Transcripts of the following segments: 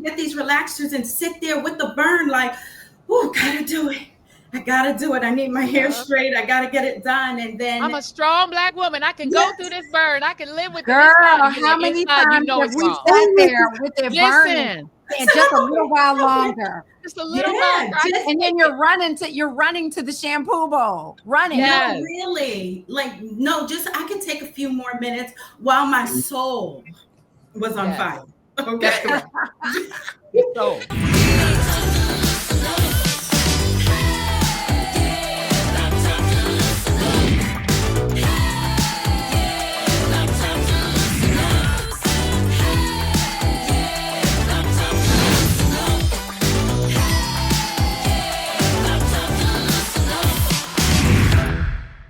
get these relaxers and sit there with the burn like, oh, gotta do it. I gotta do it. I need my hair straight. I gotta get it done. And then I'm a strong Black woman. I can go through this burn. I can live with it. Girl, It's how many inside, times you know have it's we wrong. sat there with it burning Listen, and just a little while longer? just a little longer. And then you're running to the shampoo bowl. Running. Yes. No, really. Like, no, just I could take a few more minutes while my soul was on fire. Okay. So.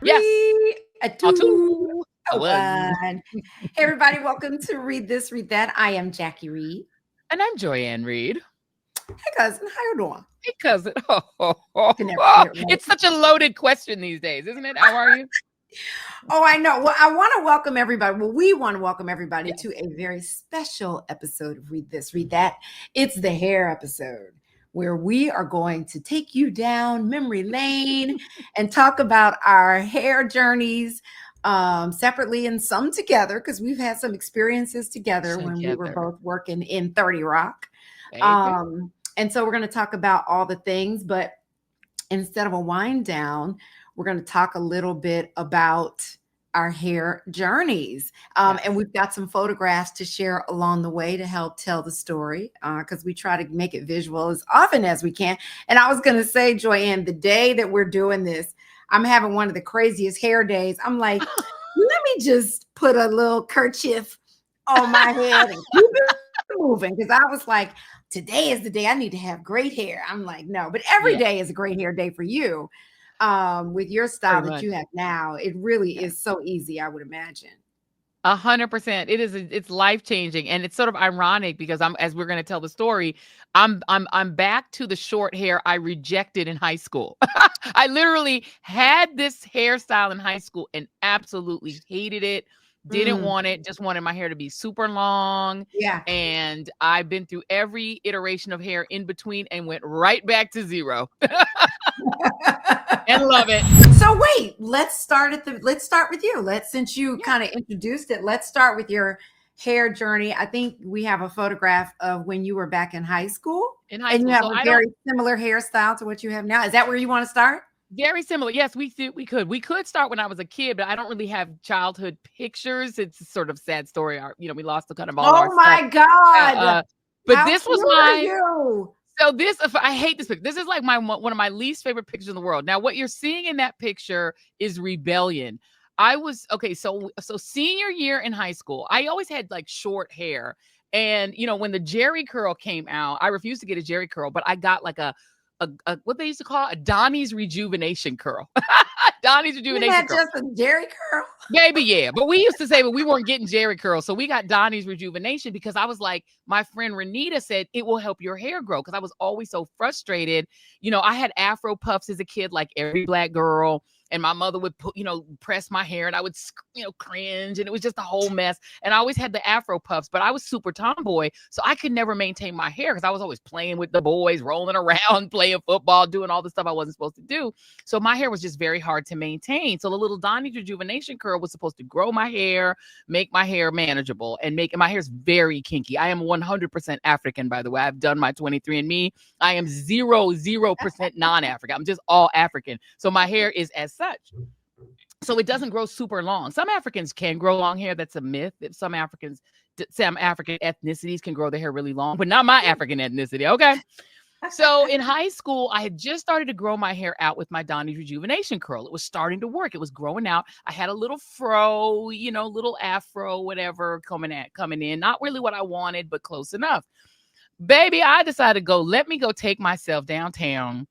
Yes. Hey everybody, welcome to Read This, Read That. I am Jacque Reed. And I'm Joyanne Reed. Hey cousin, how you doing? Hey cousin. It's such a loaded question these days, isn't it? How are you? Oh, I know. Well, I want to welcome everybody. Well, we want to welcome everybody to a very special episode of Read This, Read That. It's the hair episode, where we are going to take you down memory lane and talk about our hair journeys separately and some together, because we've had some experiences together when we were both working in 30 Rock. And so we're going to talk about all the things, but instead of a wind down, we're going to talk a little bit about our hair journeys. And we've got some photographs to share along the way to help tell the story, because we try to make it visual as often as we can. And I was going to say, Joyanne, the day that we're doing this, I'm having one of the craziest hair days. I'm like, let me just put a little kerchief on my head and keep it moving. Because I was like, today is the day I need to have great hair. I'm like, no, but every day is a great hair day for you. With your style that you have now, it really is so easy, I would imagine. 100%. It's life-changing. And it's sort of ironic because as we're going to tell the story, I'm back to the short hair I rejected in high school. I literally had this hairstyle in high school and absolutely hated it. Didn't want it, just wanted my hair to be super long. Yeah. And I've been through every iteration of hair in between and went right back to zero. And love it. So wait, let's start with you. Since you kind of introduced it, let's start with your hair journey. I think we have a photograph of when you were back in high school. And you have a very similar hairstyle to what you have now. Is that where you want to start? Very similar. Yes, we could. We could start when I was a kid, but I don't really have childhood pictures. It's a sort of sad story. We lost the kind of all our stuff. Oh my God. But this was mine. So I hate this picture. This is like one of my least favorite pictures in the world. Now, what you're seeing in that picture is rebellion. I was, so senior year in high school, I always had like short hair. And, when the Jerry curl came out, I refused to get a Jerry curl, but I got like a what they used to call a Donnie's rejuvenation curl. Donnie's rejuvenation curl. Just a Jerry curl? Baby, yeah. But we used to say, but we weren't getting Jerry curls. So we got Donnie's rejuvenation because I was like, my friend Renita said, it will help your hair grow. Because I was always so frustrated. I had Afro puffs as a kid, like every Black girl. And my mother would press my hair and I would, cringe. And it was just a whole mess. And I always had the Afro puffs, but I was super tomboy. So I could never maintain my hair because I was always playing with the boys, rolling around, playing football, doing all the stuff I wasn't supposed to do. So my hair was just very hard to maintain. So the little Donnie's rejuvenation curl was supposed to grow my hair, make my hair manageable, and my hair's very kinky. I am 100% African, by the way. I've done my 23andMe. I am 0% non-African. I'm just all African. So my hair is as such. So it doesn't grow super long. Some Africans can grow long hair. That's a myth. Some African ethnicities can grow their hair really long, but not my African ethnicity. Okay. So in high school, I had just started to grow my hair out with my Donnie's rejuvenation curl. It was starting to work. It was growing out. I had a little fro, little afro, whatever coming in. Not really what I wanted, but close enough. Baby, I decided let me go take myself downtown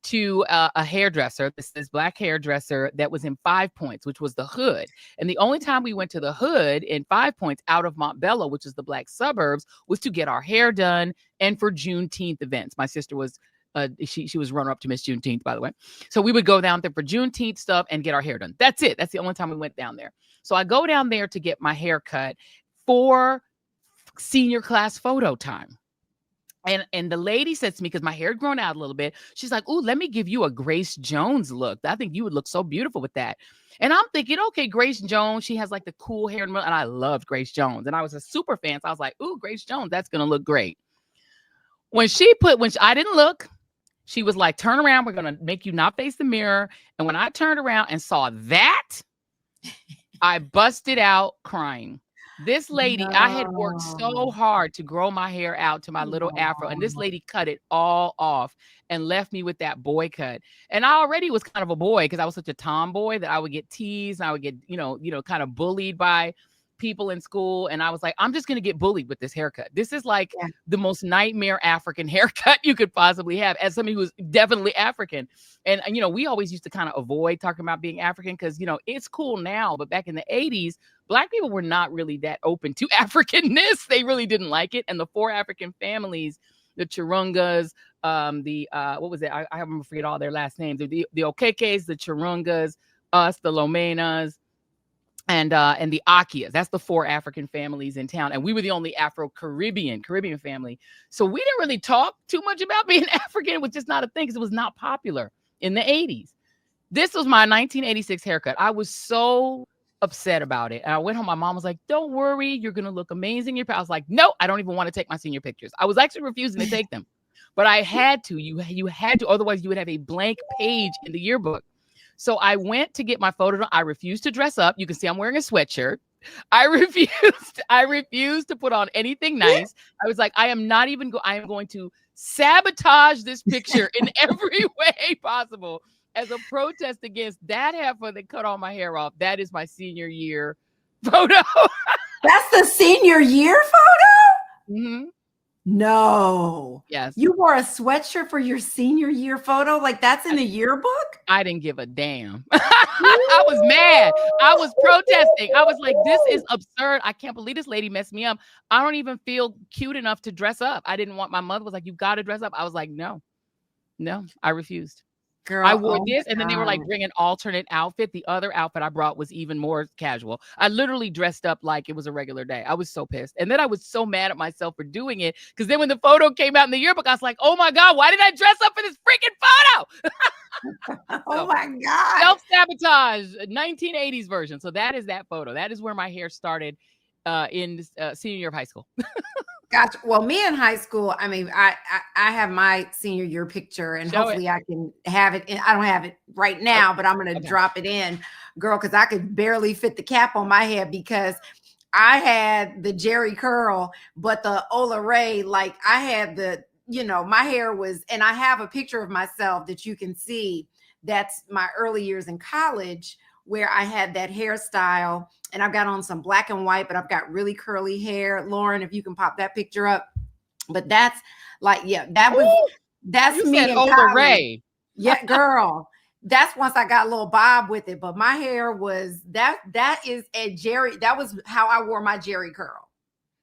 to a hairdresser, this Black hairdresser that was in 5 Points, which was the hood. And the only time we went to the hood in 5 Points out of Montbello, which is the Black suburbs, was to get our hair done and for Juneteenth events. My sister was, she was runner-up to Miss Juneteenth, by the way. So we would go down there for Juneteenth stuff and get our hair done. That's it. That's the only time we went down there. So I go down there to get my hair cut for senior class photo time. And the lady said to me, because my hair had grown out a little bit, she's like, "Ooh, let me give you a Grace Jones look. I think you would look so beautiful with that." And I'm thinking, okay, Grace Jones, she has like the cool hair, and I loved Grace Jones, and I was a super fan. So I was like, "Ooh, Grace Jones, that's gonna look great." I didn't look, she was like, "Turn around, we're gonna make you not face the mirror." And when I turned around and saw that, I busted out crying. This lady, I had worked so No. hard to grow my hair out to my little afro, and this Oh, lady cut it all off and left me with that boy cut. And I already was kind of a boy because I was such a tomboy that I would get teased and I would get, kind of bullied by people in school. And I was like, I'm just going to get bullied with this haircut. This is like yeah. the most nightmare African haircut you could possibly have, as somebody who's definitely African. And we always used to kind of avoid talking about being African because, it's cool now. But back in the 80s, Black people were not really that open to Africanness. They really didn't like it. And the 4 African families, the Chirungas, what was it? I remember forget all their last names. The Okekes, the Chirungas, us, the Lomenas, and the Akias. That's the 4 African families in town. And we were the only Caribbean family. So we didn't really talk too much about being African. It was just not a thing because it was not popular in the 80s. This was my 1986 haircut. I was so upset about it. And I went home. My mom was like, "Don't worry, you're going to look amazing." I was like, "No, I don't even want to take my senior pictures." I was actually refusing to take them, but I had to. You had to. Otherwise, you would have a blank page in the yearbook. So I went to get my photo. I refused to dress up. You can see I'm wearing a sweatshirt. I refused to put on anything nice. I was like, I am going to sabotage this picture in every way possible as a protest against that heifer that cut all my hair off. That is my senior year photo. That's the senior year photo? Mm-hmm. No. Yes. You wore a sweatshirt for your senior year photo? Like that's in the yearbook? I didn't give a damn. I was mad. I was protesting. I was like, this is absurd. I can't believe this lady messed me up. I don't even feel cute enough to dress up. I didn't want, my mother was like, "You got to dress up." I was like, no, I refused. Girl, I wore oh this, and then they were like, God. "Bring an alternate outfit." The other outfit I brought was even more casual. I literally dressed up like it was a regular day. I was so pissed. And then I was so mad at myself for doing it because then when the photo came out in the yearbook, I was like, "Oh my God, why did I dress up for this freaking photo?" Oh my God. Self-sabotage, 1980s version. So that is that photo. That is where my hair started in senior year of high school. Gotcha. Well, me in high school, I mean, I have my senior year picture, and Show it. hopefully I can have it. I don't have it right now, but I'm going to Okay. drop it in, girl, because I could barely fit the cap on my head because I had the Jerry curl, but the Ola Ray, like I had my hair was, and I have a picture of myself that you can see. That's my early years in college where I had that hairstyle, and I've got on some black and white, but I've got really curly hair. Lauren, if you can pop that picture up. But that's like, yeah, that's You me said in Ola college. Ray. Yeah, girl. That's once I got a little bob with it, but my hair was that is a Jerry. That was how I wore my Jerry curl.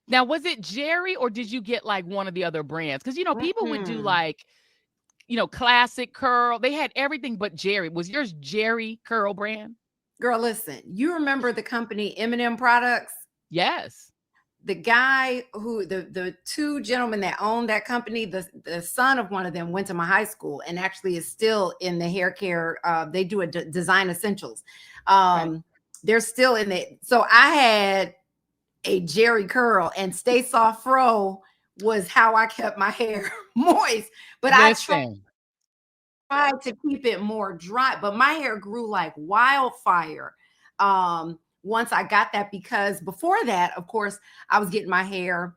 Now, was it Jerry or did you get like one of the other brands? Because, people would do like, classic curl. They had everything but Jerry. Was yours Jerry curl brand? Girl, listen, you remember the company M&M Products? Yes. The guy who, the 2 gentlemen that owned that company, the son of one of them went to my high school and actually is still in the hair care. They do a design essentials. Right. They're still in it. So I had a Jerry curl, and Stay Soft Fro was how I kept my hair moist. But Listen. I tried to keep it more dry, but my hair grew like wildfire. Once I got that, because before that, of course, I was getting my hair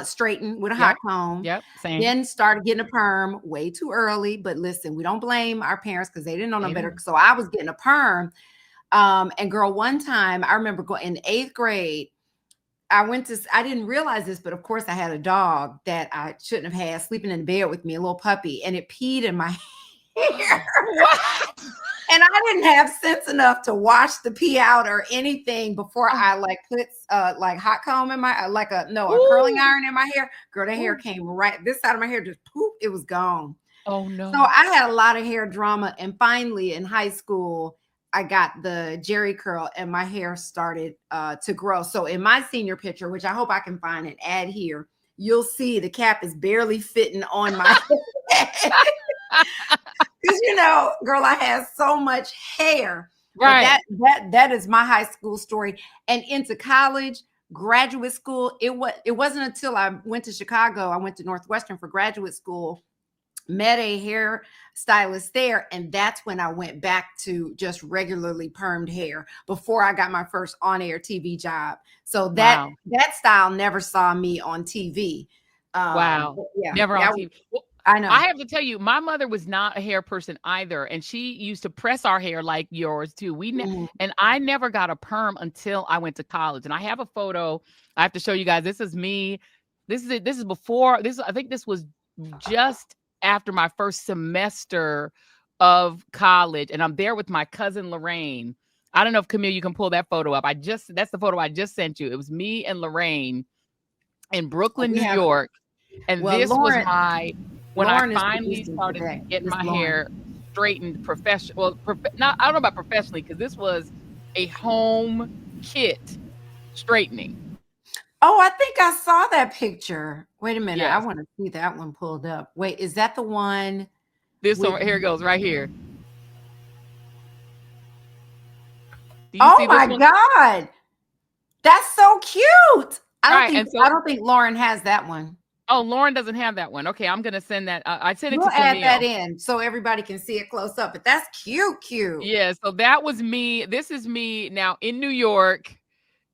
straightened with a hot comb. Yep. Same. Then started getting a perm way too early. But listen, we don't blame our parents because they didn't know no better. So I was getting a perm. And girl, one time I remember going in 8th grade. I didn't realize this, but of course I had a dog that I shouldn't have had sleeping in bed with me, a little puppy, and it peed in my hair. What? And I didn't have sense enough to wash the pee out or anything before I like put like hot comb in my a curling iron in my hair. Girl, the hair came right, this side of my hair just poof, it was gone. Oh no. So I had a lot of hair drama, and finally in high school I got the Jerry curl and my hair started to grow. So in my senior picture, which I hope I can find and add here, you'll see the cap is barely fitting on my head. Because girl, I had so much hair. Right. But that is my high school story. And into college, graduate school, it wasn't until I went to Chicago. I went to Northwestern for graduate school, met a hair stylist there, and that's when I went back to just regularly permed hair before I got my first on-air TV job. So that style never saw me on TV. Wow. Yeah, Never on TV. Well, I know. I have to tell you, my mother was not a hair person either, and she used to press our hair like yours too. And I never got a perm until I went to college. And I have a photo I have to show you guys. This is me. This is it. This is before. I think this was just after my first semester of college, and I'm there with my cousin Lorraine. I don't know if Camille, you can pull that photo up. That's the photo I just sent you. It was me and Lorraine in Brooklyn, New York. And this was when I finally started getting my hair straightened professional. Well, I don't know about professionally, because this was a home kit straightening. Oh, I think I saw that picture. Wait a minute. Yes. I want to see that one pulled up. Wait, is that the one? This one, here it goes right here. Do you see this one? God. That's so cute. I don't think Lauren has that one. Oh, Lauren doesn't have that one. Okay, I'm gonna send that. I sent it to Camille. Camille. Add that in so everybody can see it close up. But that's cute. Yeah, so that was me. This is me now in New York.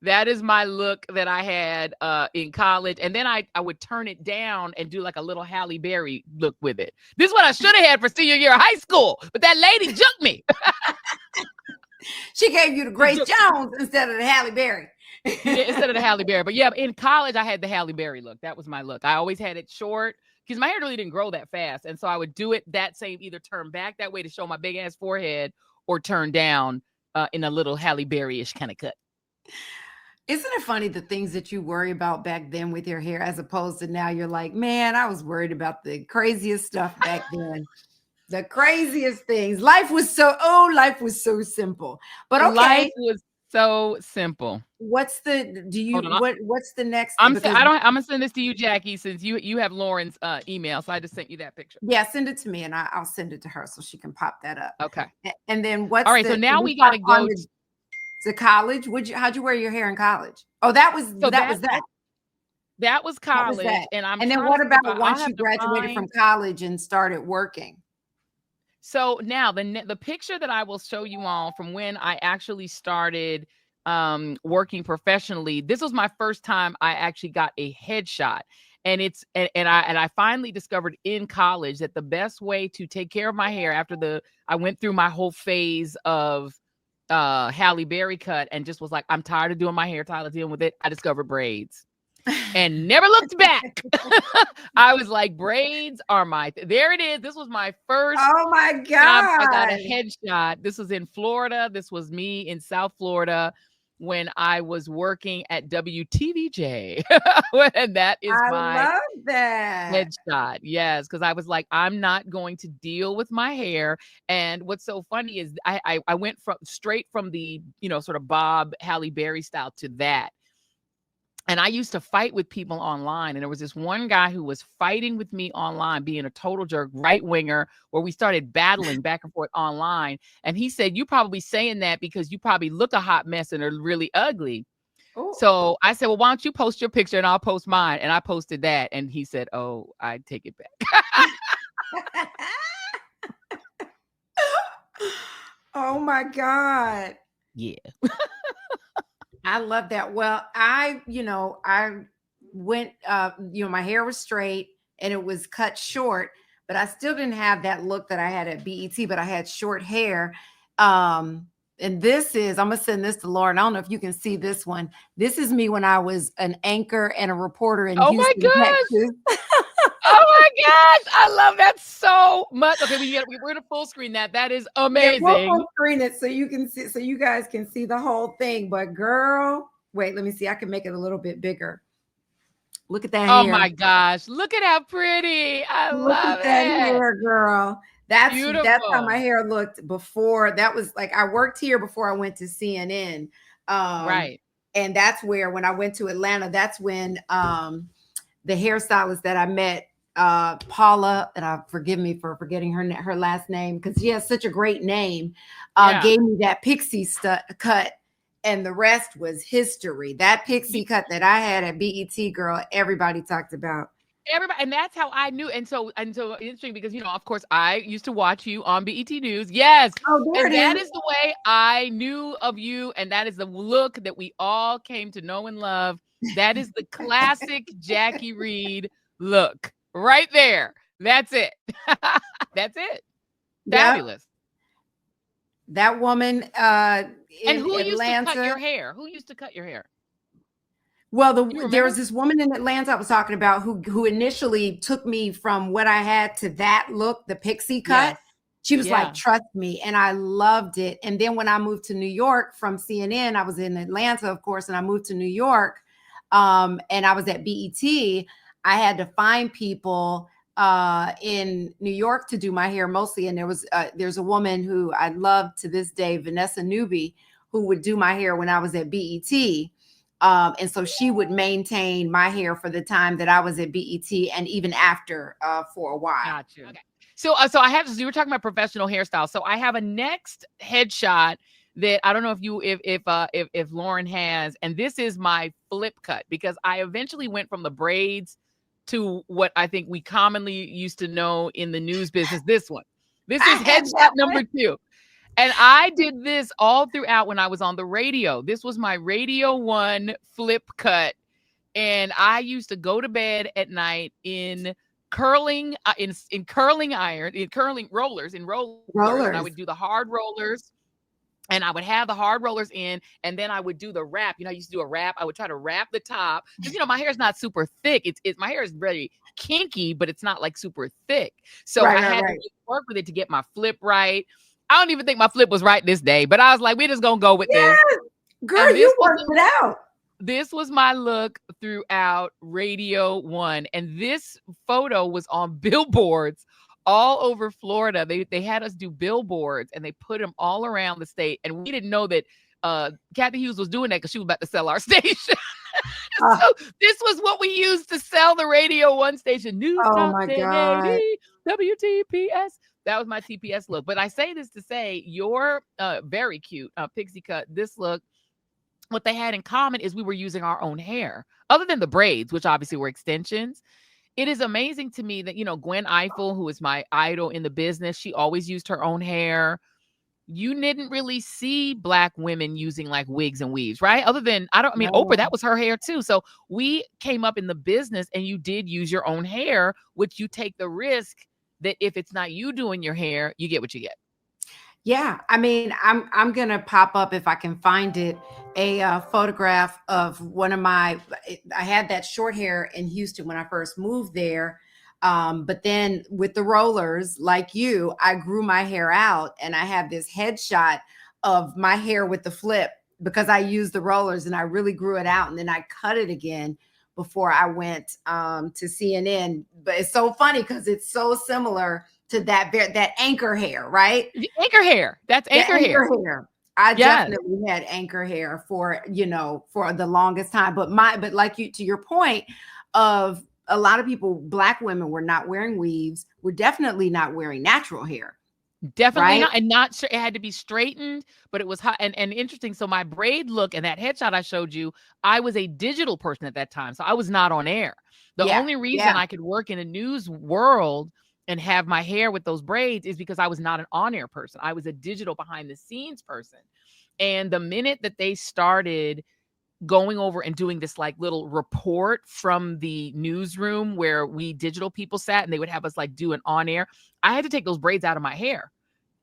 That is my look that I had in college. And then I would turn it down and do like a little Halle Berry look with it. This is what I should have had for senior year of high school, but that lady jumped me. She gave you the Grace Jones instead of the Halle Berry. Yeah, instead of the Halle Berry. But yeah, in college, I had the Halle Berry look. That was my look. I always had it short because my hair really didn't grow that fast. And so I would do it that same, either turn back that way to show my big ass forehead or turn down in a little Halle Berry-ish kind of cut. Isn't it funny the things that you worry about back then with your hair as opposed to now you're like, man, I was worried about the craziest stuff back then. The craziest things. Life was so simple. But okay. Life was so simple. What's the next? I'm gonna send this to you, Jackie, since you have Lauren's email. So I just sent you that picture. Yeah, send it to me and I'll send it to her so she can pop that up. Okay. And then all right, so now we gotta go to college. How'd you wear your hair in college? Oh, that was that. That was college. And then what about once you graduated from college and started working? So now the picture that I will show you all from when I actually started working professionally, this was my first time I actually got a headshot. And I finally discovered in college that the best way to take care of my hair after I went through my whole phase of Halle Berry cut and just was like, I'm tired of doing my hair, tired of dealing with it. I discovered braids. And never looked back. I was like, braids are there it is. This was my first. Oh my God. I got a headshot. This was in Florida. This was me in South Florida when I was working at WTVJ. And that is I love that headshot. Yes. Cause I was like, I'm not going to deal with my hair. And what's so funny is I went straight from the, sort of Bob Halle Berry style to that. And I used to fight with people online. And there was this one guy who was fighting with me online, being a total jerk, right winger, where we started battling back and forth online. And he said, you probably saying that because you probably look a hot mess and are really ugly. Ooh. So I said, well, why don't you post your picture and I'll post mine? And I posted that. And he said, oh, I take it back. Oh my God. Yeah. I love that. Well, I went, my hair was straight and it was cut short, but I still didn't have that look that I had at BET, but I had short hair. And I'm going to send this to Lauren. I don't know if you can see this one. This is me when I was an anchor and a reporter in Houston, Texas. Oh my gosh. I love that so much. Okay, we're going to full screen that. That is amazing. Yeah, we'll full screen it so you can see, so you guys can see the whole thing. But girl, wait, let me see. I can make it a little bit bigger. Look at that hair. Oh my gosh. Look at how pretty. I love that hair, girl. That's beautiful. That's how my hair looked before. That was like, I worked here before I went to CNN. Right. And that's where, when I went to Atlanta, that's when the hairstylist that I met, Paula, and forgive me for forgetting her last name because she has such a great name, gave me that pixie cut, and the rest was history. That pixie cut that I had at BET, girl, everybody talked about. Everybody, and that's how I knew. And so interesting because, you know, of course, I used to watch you on BET News. Yes. Oh, there And it that is. is the way I knew of you. And that is the look that we all came to know and love. That is the classic Jacque Reid look right there. That's it. That's it. Fabulous. Yep. That woman in and who Atlanta. used to cut your hair? Who used to cut your hair? Well, there was this woman in Atlanta I was talking about who initially took me from what I had to that look, the pixie cut. Yes. She was like, trust me. And I loved it. And then when I moved to New York from CNN, I was in Atlanta, of course, and I moved to New York. And I was at BET. I had to find people in New York to do my hair mostly. And there's a woman who I love to this day, Vanessa Newby, who would do my hair when I was at BET. And so she would maintain my hair for the time that I was at BET and even after for a while. Gotcha. Okay. So I have, you were talking about professional hairstyle. So I have a next headshot that I don't know if Lauren has, and this is my flip cut because I eventually went from the braids to what I think we commonly used to know in the news business. This is headshot number 2. And I did this all throughout when I was on the radio. This was my Radio 1 flip cut. And I used to go to bed at night in curling rollers. And I would do the hard rollers. And I would have the hard rollers in, and then I would do the wrap. You know, I used to do a wrap. I would try to wrap the top because, you know, my hair is not super thick. It's my hair is very kinky, but it's not like super thick. So I had to work with it to get my flip right. I don't even think my flip was right this day, but I was like, we're just going to go with this. Girl, you worked it out. This was my look throughout Radio 1. And this photo was on billboards all over Florida. They had us do billboards and they put them all around the state. And we didn't know that Kathy Hughes was doing that because she was about to sell our station. So this was what we used to sell the Radio 1 station. News Talk 1080, WTPS. That was my TPS look. But I say this to say your very cute pixie cut, this look, what they had in common is we were using our own hair. Other than the braids, which obviously were extensions. It is amazing to me that, you know, Gwen Ifill, who is my idol in the business, she always used her own hair. You didn't really see Black women using like wigs and weaves, right? Oprah, that was her hair too. So we came up in the business and you did use your own hair, which you take the risk that if it's not you doing your hair, you get what you get. Yeah, I mean, I'm gonna pop up if I can find it, a photograph of I had that short hair in Houston when I first moved there, but then with the rollers, like you, I grew my hair out, and I have this headshot of my hair with the flip because I used the rollers and I really grew it out, and then I cut it again before I went to CNN. But it's so funny because it's so similar to that anchor hair, right? Anchor hair. That's anchor hair. I definitely had anchor hair for the longest time. But like to your point of a lot of people, Black women were not wearing weaves. We're definitely not wearing natural hair. Definitely not. And not sure it had to be straightened, but it was hot and interesting. So my braid look and that headshot I showed you, I was a digital person at that time. So I was not on air. The only reason I could work in a news world and have my hair with those braids is because I was not an on-air person. I was a digital behind the scenes person. And the minute that they started going over and doing this like little report from the newsroom where we digital people sat and they would have us like do an on-air, I had to take those braids out of my hair.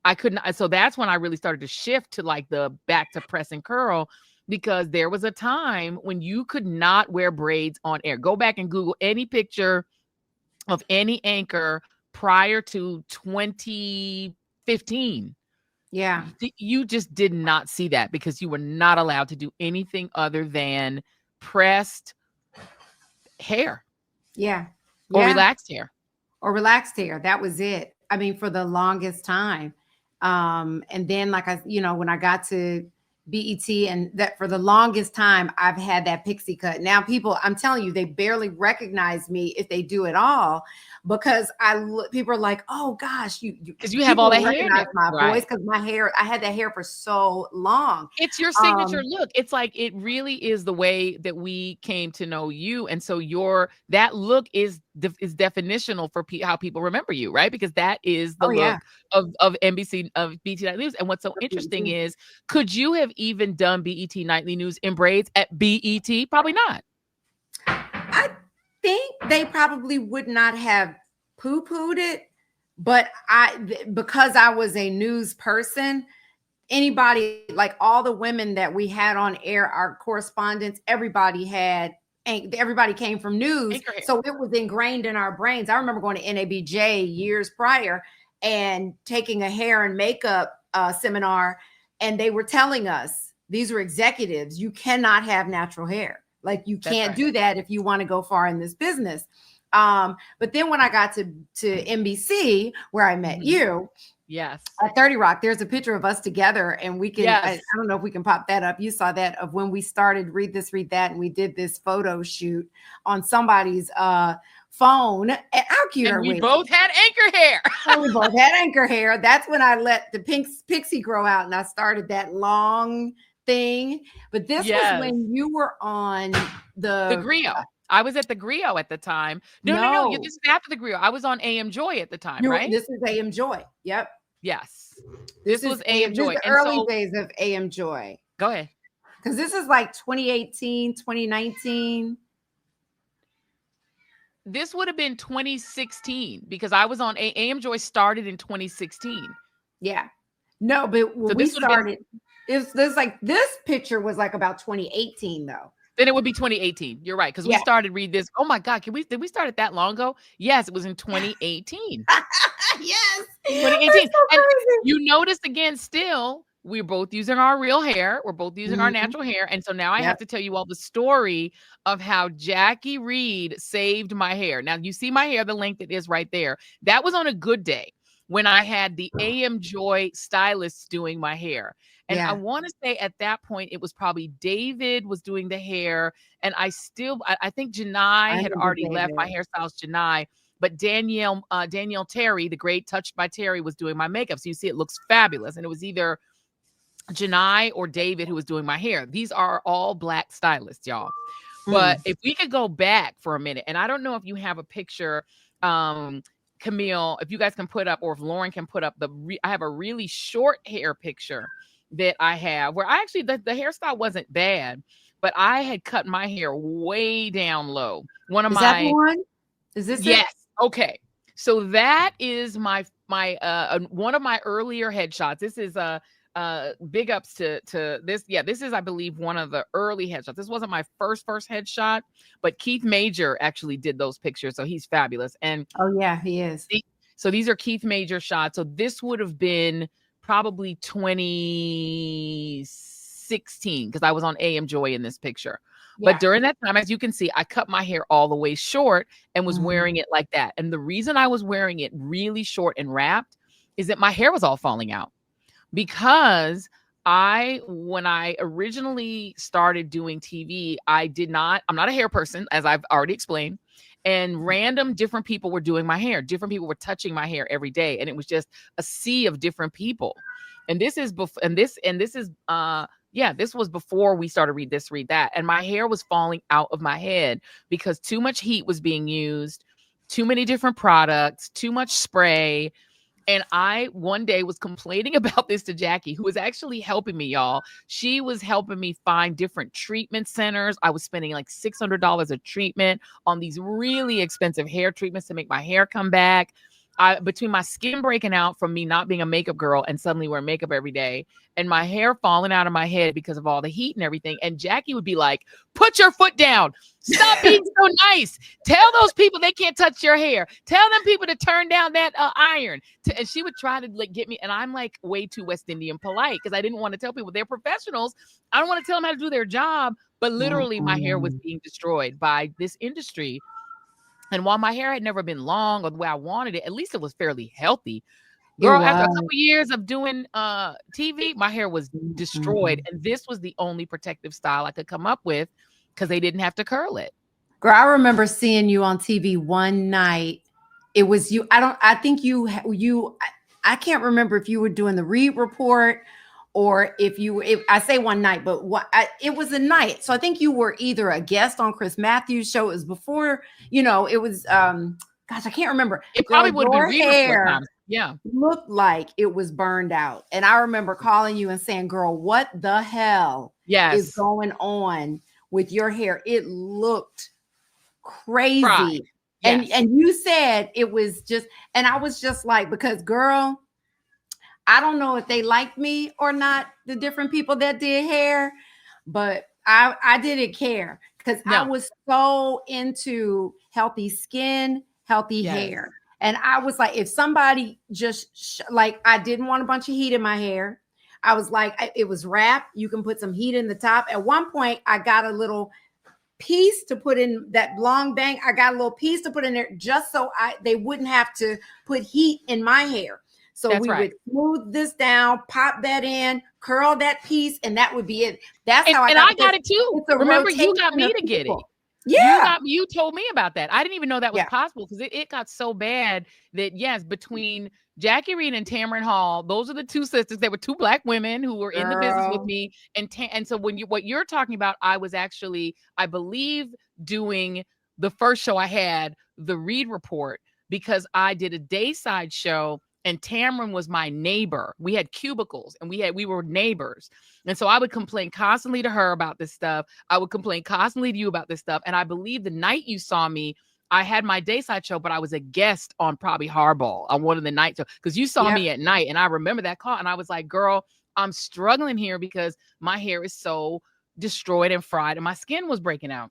I couldn't. So that's when I really started to shift to like the back to press and curl, because there was a time when you could not wear braids on air. Go back and Google any picture of any anchor prior to 2015. Yeah. You just did not see that because you were not allowed to do anything other than pressed hair. Yeah. Or relaxed hair. That was it. I mean, for the longest time. And then when I got to BET, and that for the longest time I've had that pixie cut. Now people, I'm telling you, they barely recognize me if they do at all, because people are like, oh gosh, because you have all that hair recognize my right. voice because my hair, I had that hair for so long. It's your signature look. It's like, it really is the way that we came to know you. And so that look is definitional for how people remember you, right? Because that is the look of NBC, of BET Nightly News. And what's so interesting is, could you have even done BET Nightly News in braids at BET? Probably not. I think they probably would not have poo-pooed it, but because I was a news person, anybody, like all the women that we had on air, our correspondents, everybody came from news. So it was ingrained in our brains. I remember going to NABJ years prior and taking a hair and makeup seminar, and they were telling us, these were executives, you cannot have natural hair. Like, you can't do that if you want to go far in this business. But then when I got to NBC, where I met you, yes, at 30 Rock, there's a picture of us together, and we can, I don't know if we can pop that up. You saw that, of when we started Read This, Read That, and we did this photo shoot on somebody's phone. And how cute are we? We both had anchor hair. We both had anchor hair. That's when I let the pixie grow out, and I started that long thing. But this was when you were on the Griot. I was at the Griot at the time. No. This is after the Griot. I was on AM Joy at the time, right? This is AM Joy. Yep. Yes. This was AM Joy. The early days of AM Joy. Go ahead. Because this is like 2018, 2019. This would have been 2016, because I was on AM Joy, started in 2016. Yeah. No, but when we started, this picture was like about 2018 though. Then it would be 2018. You're right. Because we started Read This. Oh my God. Did we start it that long ago? Yes, it was in 2018. Yes. 2018. So and you notice again, still, we're both using our real hair. We're both using our natural hair. And so now I have to tell you all the story of how Jacque Reid saved my hair. Now you see my hair, the length it is right there. That was on a good day, when I had the AM Joy stylists doing my hair. And I want to say at that point, it was probably David was doing the hair. And I think Janai had already left, my hairstylist Janai. But Danielle Terry, the great Touched by Terry, was doing my makeup. So you see, it looks fabulous. And it was either Janai or David who was doing my hair. These are all Black stylists, y'all. But if we could go back for a minute, and I don't know if you have a picture, Camille, if you guys can put up, or if Lauren can put up I have a really short hair picture that I have, where I actually, the hairstyle wasn't bad, but I had cut my hair way down low. Is that the one? Is this yes. It? Okay. So that is my one of my earlier headshots. This is big ups to this. Yeah, this is, I believe, one of the early headshots. This wasn't my first headshot, but Keith Major actually did those pictures. So he's fabulous. And oh yeah, he is. So these are Keith Major shots. So this would have been probably 2016, because I was on AM Joy in this picture. But during that time, as you can see, I cut my hair all the way short and was wearing it like that. And the reason I was wearing it really short and wrapped is that my hair was all falling out. Because when I originally started doing TV, I'm not a hair person, as I've already explained. And random different people were doing my hair. Different people were touching my hair every day. And it was just a sea of different people. And this was before we started Read This, Read That. And my hair was falling out of my head because too much heat was being used, too many different products, too much spray. And I one day was complaining about this to Jacque, who was actually helping me, y'all. She was helping me find different treatment centers. I was spending like $600 a treatment on these really expensive hair treatments to make my hair come back. Between my skin breaking out from me not being a makeup girl and suddenly wearing makeup every day, and my hair falling out of my head because of all the heat and everything. And Jacque would be like, put your foot down. Stop being so nice. Tell those people they can't touch your hair. Tell them people to turn down that iron. And she would try to get me. And I'm like way too West Indian polite, because I didn't want to tell people they're professionals. I don't want to tell them how to do their job. But literally my hair was being destroyed by this industry. And while my hair had never been long or the way I wanted it, at least it was fairly healthy. Girl, after a couple years of doing TV, my hair was destroyed. Mm-hmm. And this was the only protective style I could come up with because they didn't have to curl it. Girl, I remember seeing you on TV one night. It was you. I think I can't remember if you were doing the Reed Report or if I say one night, but it was a night. So I think you were either a guest on Chris Matthews' show. It was before, it was, gosh, I can't remember. It Girl, probably would have been Reed Report hair time. Yeah. looked like it was burned out. And I remember calling you and saying, girl, what the hell is going on with your hair? It looked crazy. Right. Yes. And you said it was just, and I was just like, because girl, I don't know if they liked me or not, the different people that did hair, but I didn't care because I was so into healthy skin, healthy hair. And I was like, if somebody just like, I didn't want a bunch of heat in my hair. I was like, it was wrapped. You can put some heat in the top. At one point, I got a little piece to put in that long bang. I got a little piece to put in there just so they wouldn't have to put heat in my hair. So we would smooth this down, pop that in, curl that piece, and that would be it. That's how I got it too. Remember, you got me to get it. Yeah. You told me about that. I didn't even know that was possible because it got so bad that, yes, between Jacque Reed and Tamron Hall, those are the two sisters. They were two Black women who were in the business with me. And so what you're talking about, I was actually, I believe, doing the first show I had, the Reed Report, because I did a dayside show. And Tamron was my neighbor. We had cubicles and we were neighbors. And so I would complain constantly to her about this stuff. I would complain constantly to you about this stuff. And I believe the night you saw me, I had my dayside show, but I was a guest on probably Hardball on one of the night shows because you saw me at night. And I remember that call. And I was like, girl, I'm struggling here because my hair is so destroyed and fried and my skin was breaking out.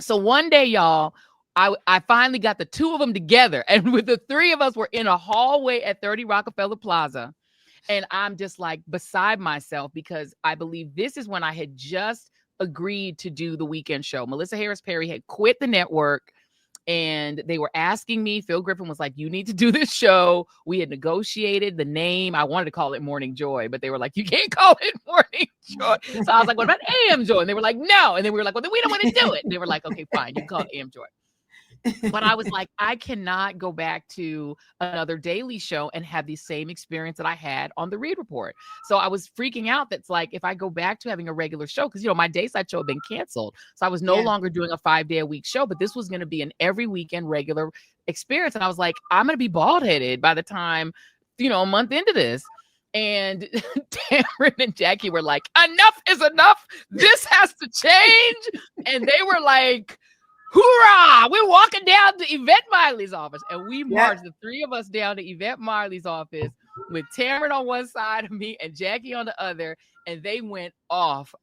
So one day, y'all, I finally got the two of them together, and with the three of us were in a hallway at 30 Rockefeller Plaza, and I'm just like beside myself because I believe this is when I had just agreed to do the weekend show. Melissa Harris Perry had quit the network, and they were asking me. Phil Griffin was like, "You need to do this show." We had negotiated the name. I wanted to call it Morning Joy, but they were like, "You can't call it Morning Joy." So I was like, "What about AM Joy?" And they were like, "No." And then we were like, "Well, then we don't want to do it." And they were like, "Okay, fine, you can call it AM Joy." But I was like, I cannot go back to another daily show and have the same experience that I had on the Reed Report. So I was freaking out. That's like, if I go back to having a regular show, because, my dayside show had been canceled. So I was no longer doing a 5-day-a-week show, but this was going to be an every weekend regular experience. And I was like, I'm going to be bald headed by the time, a month into this. And Tamron and Jacque were like, enough is enough. This has to change. And they were like, hoorah! We're walking down to Yvette Miley's office. And we marched the three of us down to Yvette Miley's office with Tamron on one side of me and Jacque on the other. And they went off,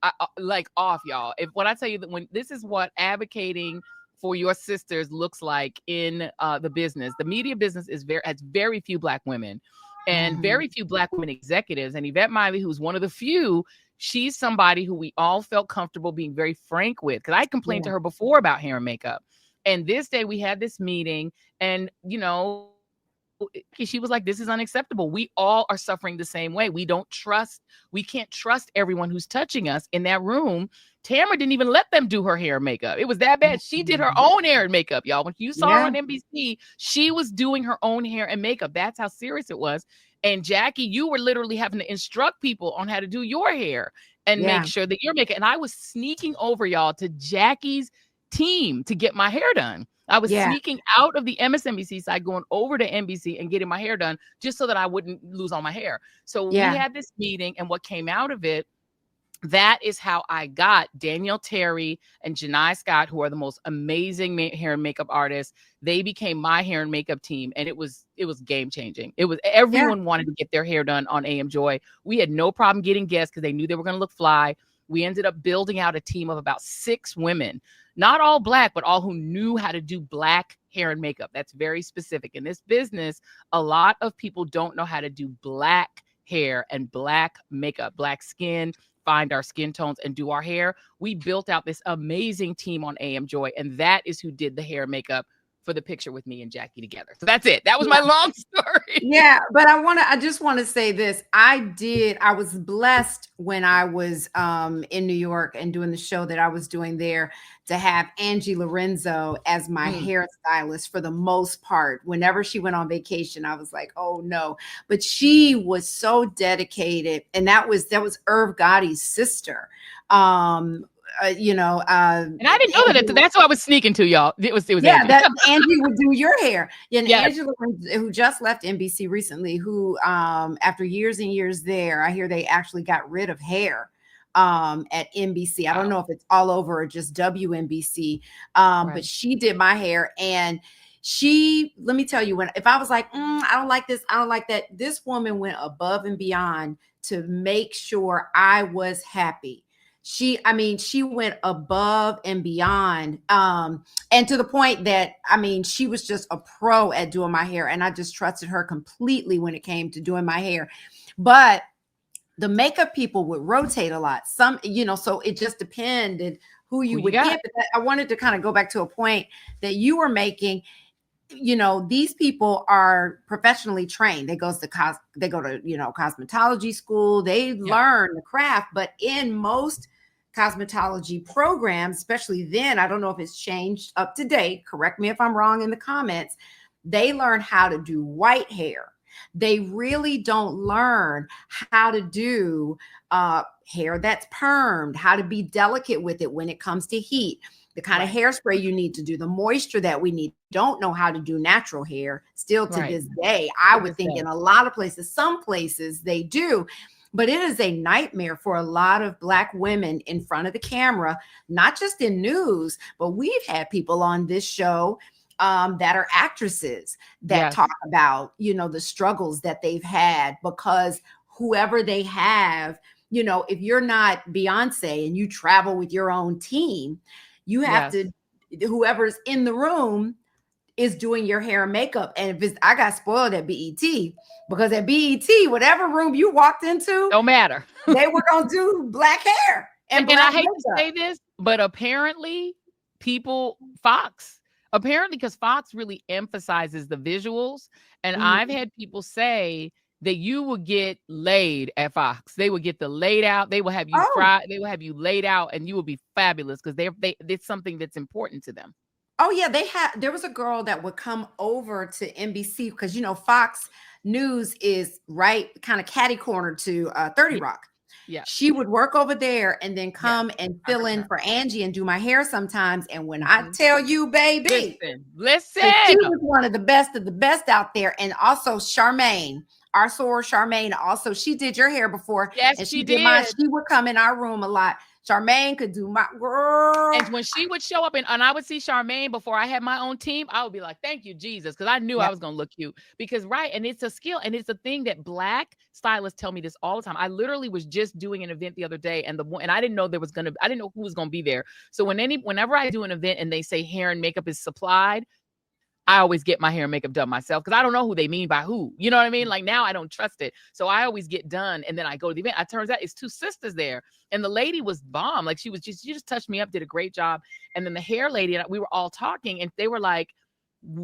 off, y'all. When I tell you that this is what advocating for your sisters looks like in the business. The media business has very few Black women and very few Black women executives. And Yvette Miley, who's one of the few, she's somebody who we all felt comfortable being very frank with, because I complained to her before about hair and makeup. And this day we had this meeting and, she was like, this is unacceptable. We all are suffering the same way. We can't trust everyone who's touching us in that room. Tamara didn't even let them do her hair and makeup. It was that bad. She did her own hair and makeup, y'all. When you saw her on NBC, she was doing her own hair and makeup. That's how serious it was. And Jacque, you were literally having to instruct people on how to do your hair and make sure that you're making. And I was sneaking over, y'all, to Jackie's team to get my hair done. I was sneaking out of the MSNBC side, going over to NBC and getting my hair done just so that I wouldn't lose all my hair. So we had this meeting, and what came out of it, that is how I got Danielle Terry and Janai Scott, who are the most amazing hair and makeup artists. They became my hair and makeup team, and it was game changing. It was everyone wanted to get their hair done on AM Joy. We had no problem getting guests because they knew they were going to look fly. We ended up building out a team of about 6 women, not all Black, but all who knew how to do Black hair and makeup. That's very specific. In this business, a lot of people don't know how to do Black hair and Black makeup, Black skin, find our skin tones and do our hair. We built out this amazing team on AM Joy, and that is who did the hair and makeup for for the picture with me and Jackie together. So that's it. That was my long story. Yeah, but I just want to say this. I was blessed when I was in New York and doing the show that I was doing there to have Angie Lorenzo as my hairstylist for the most part. Whenever she went on vacation, I was like, oh no. But she was so dedicated. And that was Irv Gotti's sister. And I didn't know that. That's what I was sneaking to, y'all. It was yeah, Angie. that Angie would do your hair. Yeah, and Yes. Angela, who just left NBC recently, who after years and years there, I hear they actually got rid of hair at NBC. I don't know if it's all over or just WNBC. But she did my hair, and let me tell you, if I was like, I don't like this, I don't like that, this woman went above and beyond to make sure I was happy. She went above and beyond. And to the point that, she was just a pro at doing my hair, and I just trusted her completely when it came to doing my hair. But the makeup people would rotate a lot. So it just depended who you would get. But I wanted to kind of go back to a point that you were making. These people are professionally trained. They go to cosmetology school. They learn the craft, but in most cosmetology programs, especially then, I don't know if it's changed up to date. Correct me if I'm wrong in the comments. They learn how to do white hair. They really don't learn how to do hair that's permed, how to be delicate with it when it comes to heat, the kind of hairspray you need to do, the moisture that we need. Don't know how to do natural hair still to this day. I would think in a lot of places, some places they do, but it is a nightmare for a lot of Black women in front of the camera, not just in news, but we've had people on this show that are actresses that talk about, the struggles that they've had, because whoever they have, if you're not Beyonce and you travel with your own team, you have to, whoever's in the room is doing your hair and makeup. And I got spoiled at BET, because at BET, whatever room you walked into, don't matter. They were going to do Black hair. And I hate to say this, but apparently because Fox really emphasizes the visuals. And I've had people say that you will get laid at Fox. They will get the laid out. They will have you fried. They will have you laid out, and you will be fabulous, because it's something that's important to them. Oh yeah, there was a girl that would come over to NBC, because Fox News is right kind of catty corner to 30 Rock. Yeah. She would work over there and then come and fill in for Angie and do my hair sometimes. And when I tell you, baby, listen, she was one of the best out there. And also Charmaine, our soror Charmaine, also, she did your hair before. Yes, and she did. Mine. She would come in our room a lot. Charmaine could do my girl. And when she would show up and I would see Charmaine before I had my own team, I would be like, thank you, Jesus. Because I knew I was going to look cute. Because, and it's a skill. And it's a thing that Black stylists tell me this all the time. I literally was just doing an event the other day, and I didn't know I didn't know who was going to be there. So whenever I do an event and they say hair and makeup is supplied, I always get my hair and makeup done myself, because I don't know who they mean by who. You know what I mean? Like, now I don't trust it. So I always get done, and then I go to the event. It turns out it's two sisters there. And the lady was bomb. Like, she just touched me up, did a great job. And then the hair lady, and we were all talking, and they were like,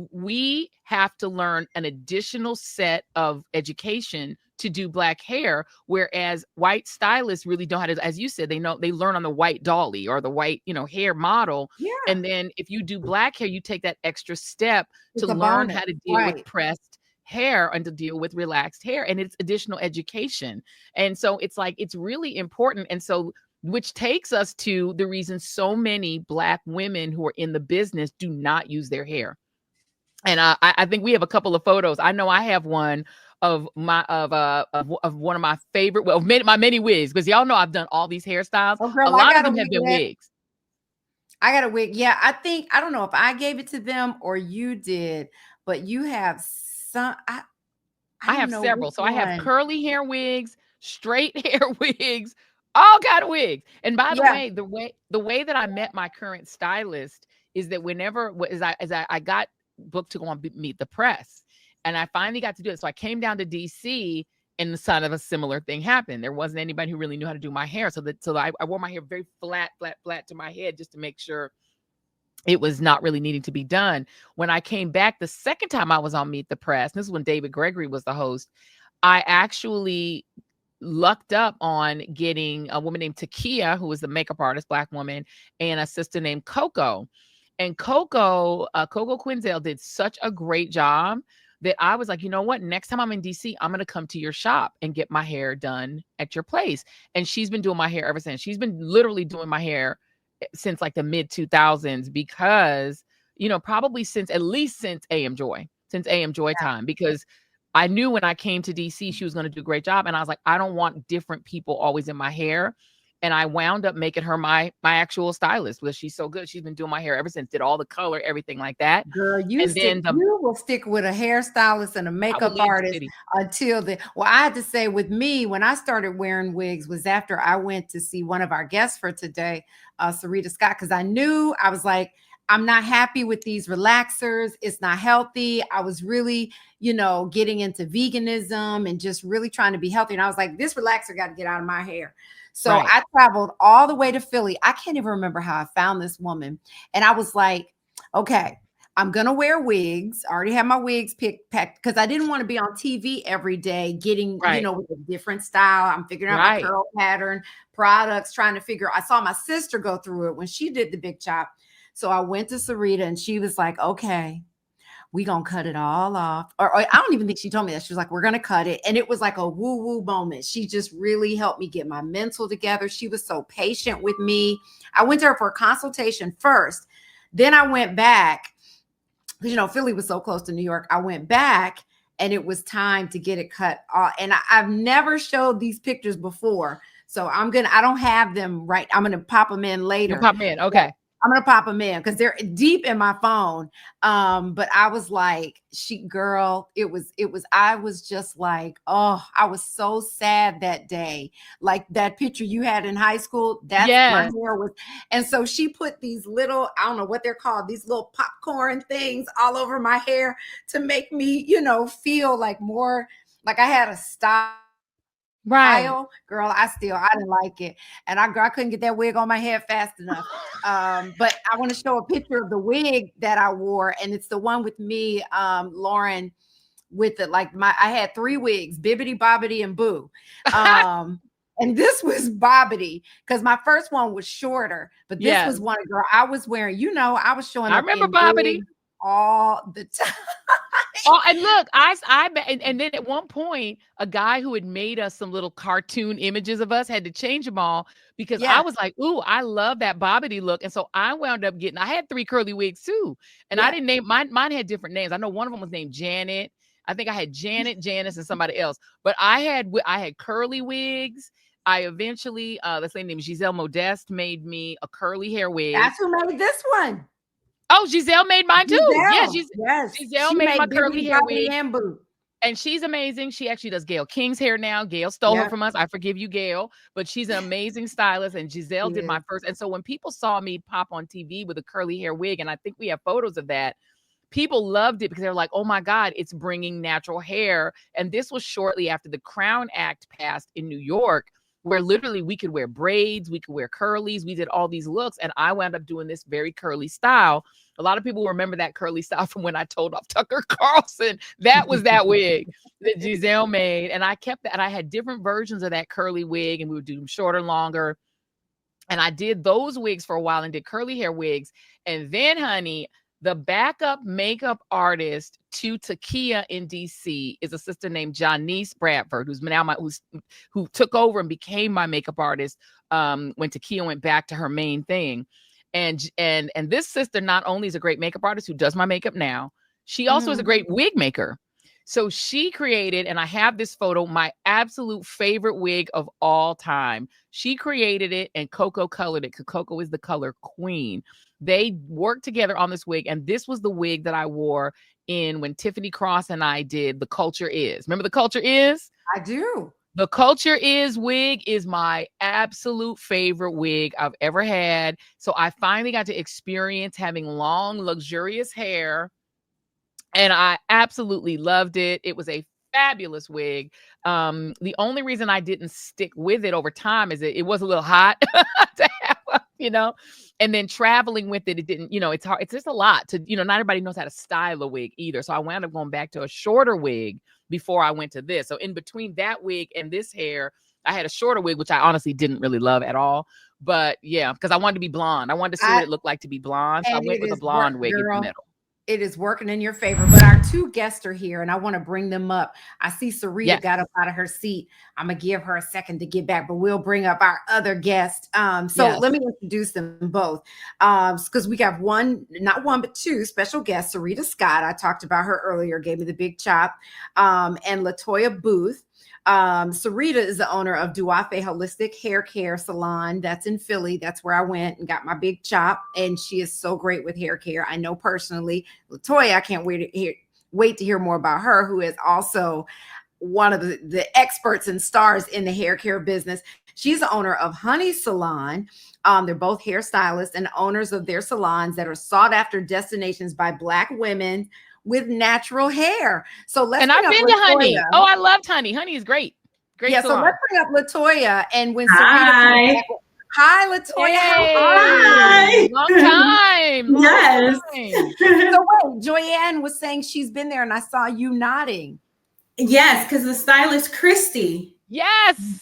we have to learn an additional set of education to do Black hair, whereas white stylists really don't have to, as you said, they learn on the white dolly or the white, hair model. Yeah. And then if you do Black hair, you take that extra step to learn how to deal with pressed hair and to deal with relaxed hair. And it's additional education. And so it's like, it's really important. And so, which takes us to the reason so many Black women who are in the business do not use their hair. And I think we have a couple of photos. I know I have one of one of my favorite, my many wigs, because y'all know I've done all these hairstyles. Oh, girl, a lot of them have been wigs. I got a wig. Yeah, I don't know if I gave it to them or you did, but you have some. I have several. So I have curly hair wigs, straight hair wigs, all kind of wigs. And by the way, the way that I met my current stylist is that as I got booked to go on Meet the Press, and I finally got to do it. So I came down to DC, and the son of a similar thing happened. There wasn't anybody who really knew how to do my hair. So I wore my hair very flat to my head, just to make sure it was not really needing to be done. When I came back the second time I was on Meet the Press, this is when David Gregory was the host, I actually lucked up on getting a woman named Takia, who was the makeup artist, Black woman, and a sister named Coco. And Coco Quinzel did such a great job that I was like, you know what? Next time I'm in DC, I'm going to come to your shop and get my hair done at your place. And she's been doing my hair ever since. She's been literally doing my hair since like the mid 2000s because, probably at least since AM Joy time, because I knew when I came to DC, she was going to do a great job. And I was like, I don't want different people always in my hair. And I wound up making her my actual stylist because she's so good. She's been doing my hair ever since, did all the color, everything like that. Girl, you will stick with a hairstylist and a makeup artist until well, I had to say with me, when I started wearing wigs was after I went to see one of our guests for today, Syreeta Scott, because I knew, I was like, I'm not happy with these relaxers. It's not healthy. I was really, getting into veganism and just really trying to be healthy. And I was like, this relaxer got to get out of my hair. So I traveled all the way to Philly. I can't even remember how I found this woman. And I was like, okay, I'm going to wear wigs. I already have my wigs packed because I didn't want to be on TV every day getting, with a different style. I'm figuring out my curl pattern, products, trying to figure. I saw my sister go through it when she did the big chop. So I went to Syreeta and she was like, okay, we gonna cut it all off. Or I don't even think she told me that. She was like, we're gonna cut it. And it was like a woo-woo moment. She just really helped me get my mental together. She was so patient with me. I went to her for a consultation first. Then I went back because, Philly was so close to New York. I went back and it was time to get it cut off. And I've never showed these pictures before. So I don't have them right. I'm going to pop them in later. You'll pop them in. Okay. I'm going to pop them in because they're deep in my phone. But I was like, I was just like, oh, I was so sad that day. Like that picture you had in high school, that's my hair was. And so she put these little, I don't know what they're called, these little popcorn things all over my hair to make me, feel like more like I had a style. Right, girl, I didn't like it, and I couldn't get that wig on my head fast enough. But I want to show a picture of the wig that I wore, and it's the one with me, Lauren, with it. Like I had 3 wigs: Bibbidi, Bobbidi, and Boo. And this was Bobbidi because my first one was shorter, but this was one girl I was wearing. I was showing. I remember Bobbidi all the time. Oh, and look, and then at one point, a guy who had made us some little cartoon images of us had to change them all because I was like, ooh, I love that Bobbidi look. And so I wound up I had 3 curly wigs too. And I didn't name mine had different names. I know one of them was named Janet. I think I had Janet, Janice, and somebody else. But I had curly wigs. I eventually, this lady named Giselle Modeste made me a curly hair wig. That's who made this one. Oh, Giselle made mine too. Giselle made my curly hair wig. And she's amazing. She actually does Gayle King's hair now. Gayle stole her from us. I forgive you, Gayle. But she's an amazing stylist. And Giselle did my first. And so when people saw me pop on TV with a curly hair wig, and I think we have photos of that, people loved it because they're like, oh my God, it's bringing natural hair. And this was shortly after the Crown Act passed in New York, where literally we could wear braids, we could wear curlies, we did all these looks, and I wound up doing this very curly style. A lot of people remember that curly style from when I told off Tucker Carlson. That was that wig that Giselle made, and I kept that. And I had different versions of that curly wig, and we would do them shorter, longer. And I did those wigs for a while and did curly hair wigs. And then, honey, the backup makeup artist to Takia in DC is a sister named Janice Bradford, who's now who took over and became my makeup artist when Takia went back to her main thing. And this sister not only is a great makeup artist who does my makeup now, she also is a great wig maker. So she created, and I have this photo, my absolute favorite wig of all time. She created it and Coco colored it because Coco is the color queen. They worked together on this wig, and this was the wig that I wore when Tiffany Cross and I did The Culture Is. Remember The Culture Is? I do. The Culture Is wig is my absolute favorite wig I've ever had. So I finally got to experience having long, luxurious hair, and I absolutely loved it. It was a fabulous wig. The only reason I didn't stick with it over time is it was a little hot to have you know, and then traveling with it, it didn't, you know, it's hard. It's just a lot to, you know, not everybody knows how to style a wig either. So I wound up going back to a shorter wig before I went to this. So in between that wig and this hair, I had a shorter wig, which I honestly didn't really love at all. But yeah, because I wanted to be blonde. I wanted to see what it looked like to be blonde. So I And went it with a is blonde work, wig in the girl. middle. It is working in your favor. But our two guests are here, and I want to bring them up. I see Syreeta Yes. got up out of her seat. I'm gonna give her a second to get back, but we'll bring up our other guest. So Yes. let me introduce them both. Because we got one, not one, but two special guests. Syreeta Scott, I talked about her earlier, gave me the big chop. And Latoya Boothe. Syreeta is the owner of Duafe Holistic Hair Care Salon. That's in Philly. That's where I went and got my big chop. And she is so great with hair care. I know personally. Latoya, I can't wait to hear more about her, who is also one of the experts and stars in the hair care business. She's the owner of Honey Salon. They're both hairstylists and owners of their salons that are sought after destinations by Black women with natural hair. So let's And I've bring been up to Honey. Latoya. Oh, I loved Honey. Honey is great. Great Yeah, so salon. let's bring up Latoya. And when Hi. Syreeta comes back, hi, Latoya. Hey, long time. Long Yes. time. So wait, Joyanne was saying she's been there, and I saw you nodding. Yes, because the stylist Christy Yes.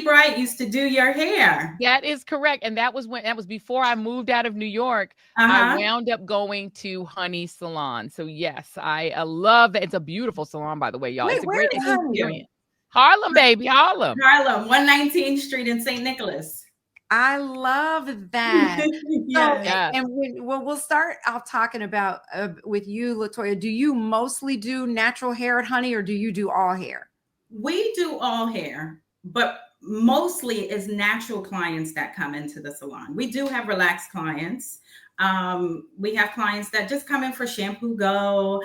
Bright used to do your hair. That is correct. And that was before I moved out of New York. I Uh-huh. wound up going to Honey Salon. So yes, I love that. It's a beautiful salon, by the way, y'all. Wait, It's a where great is Honey? experience. Harlem, baby, Harlem. Harlem, 119th Street in St. Nicholas. I love that. Yes. Yeah. And we'll start off talking about with you, Latoya. Do you mostly do natural hair at Honey, or do you do all hair? We do all hair, but mostly it's natural clients that come into the salon. We do have relaxed clients. We have clients that just come in for shampoo go,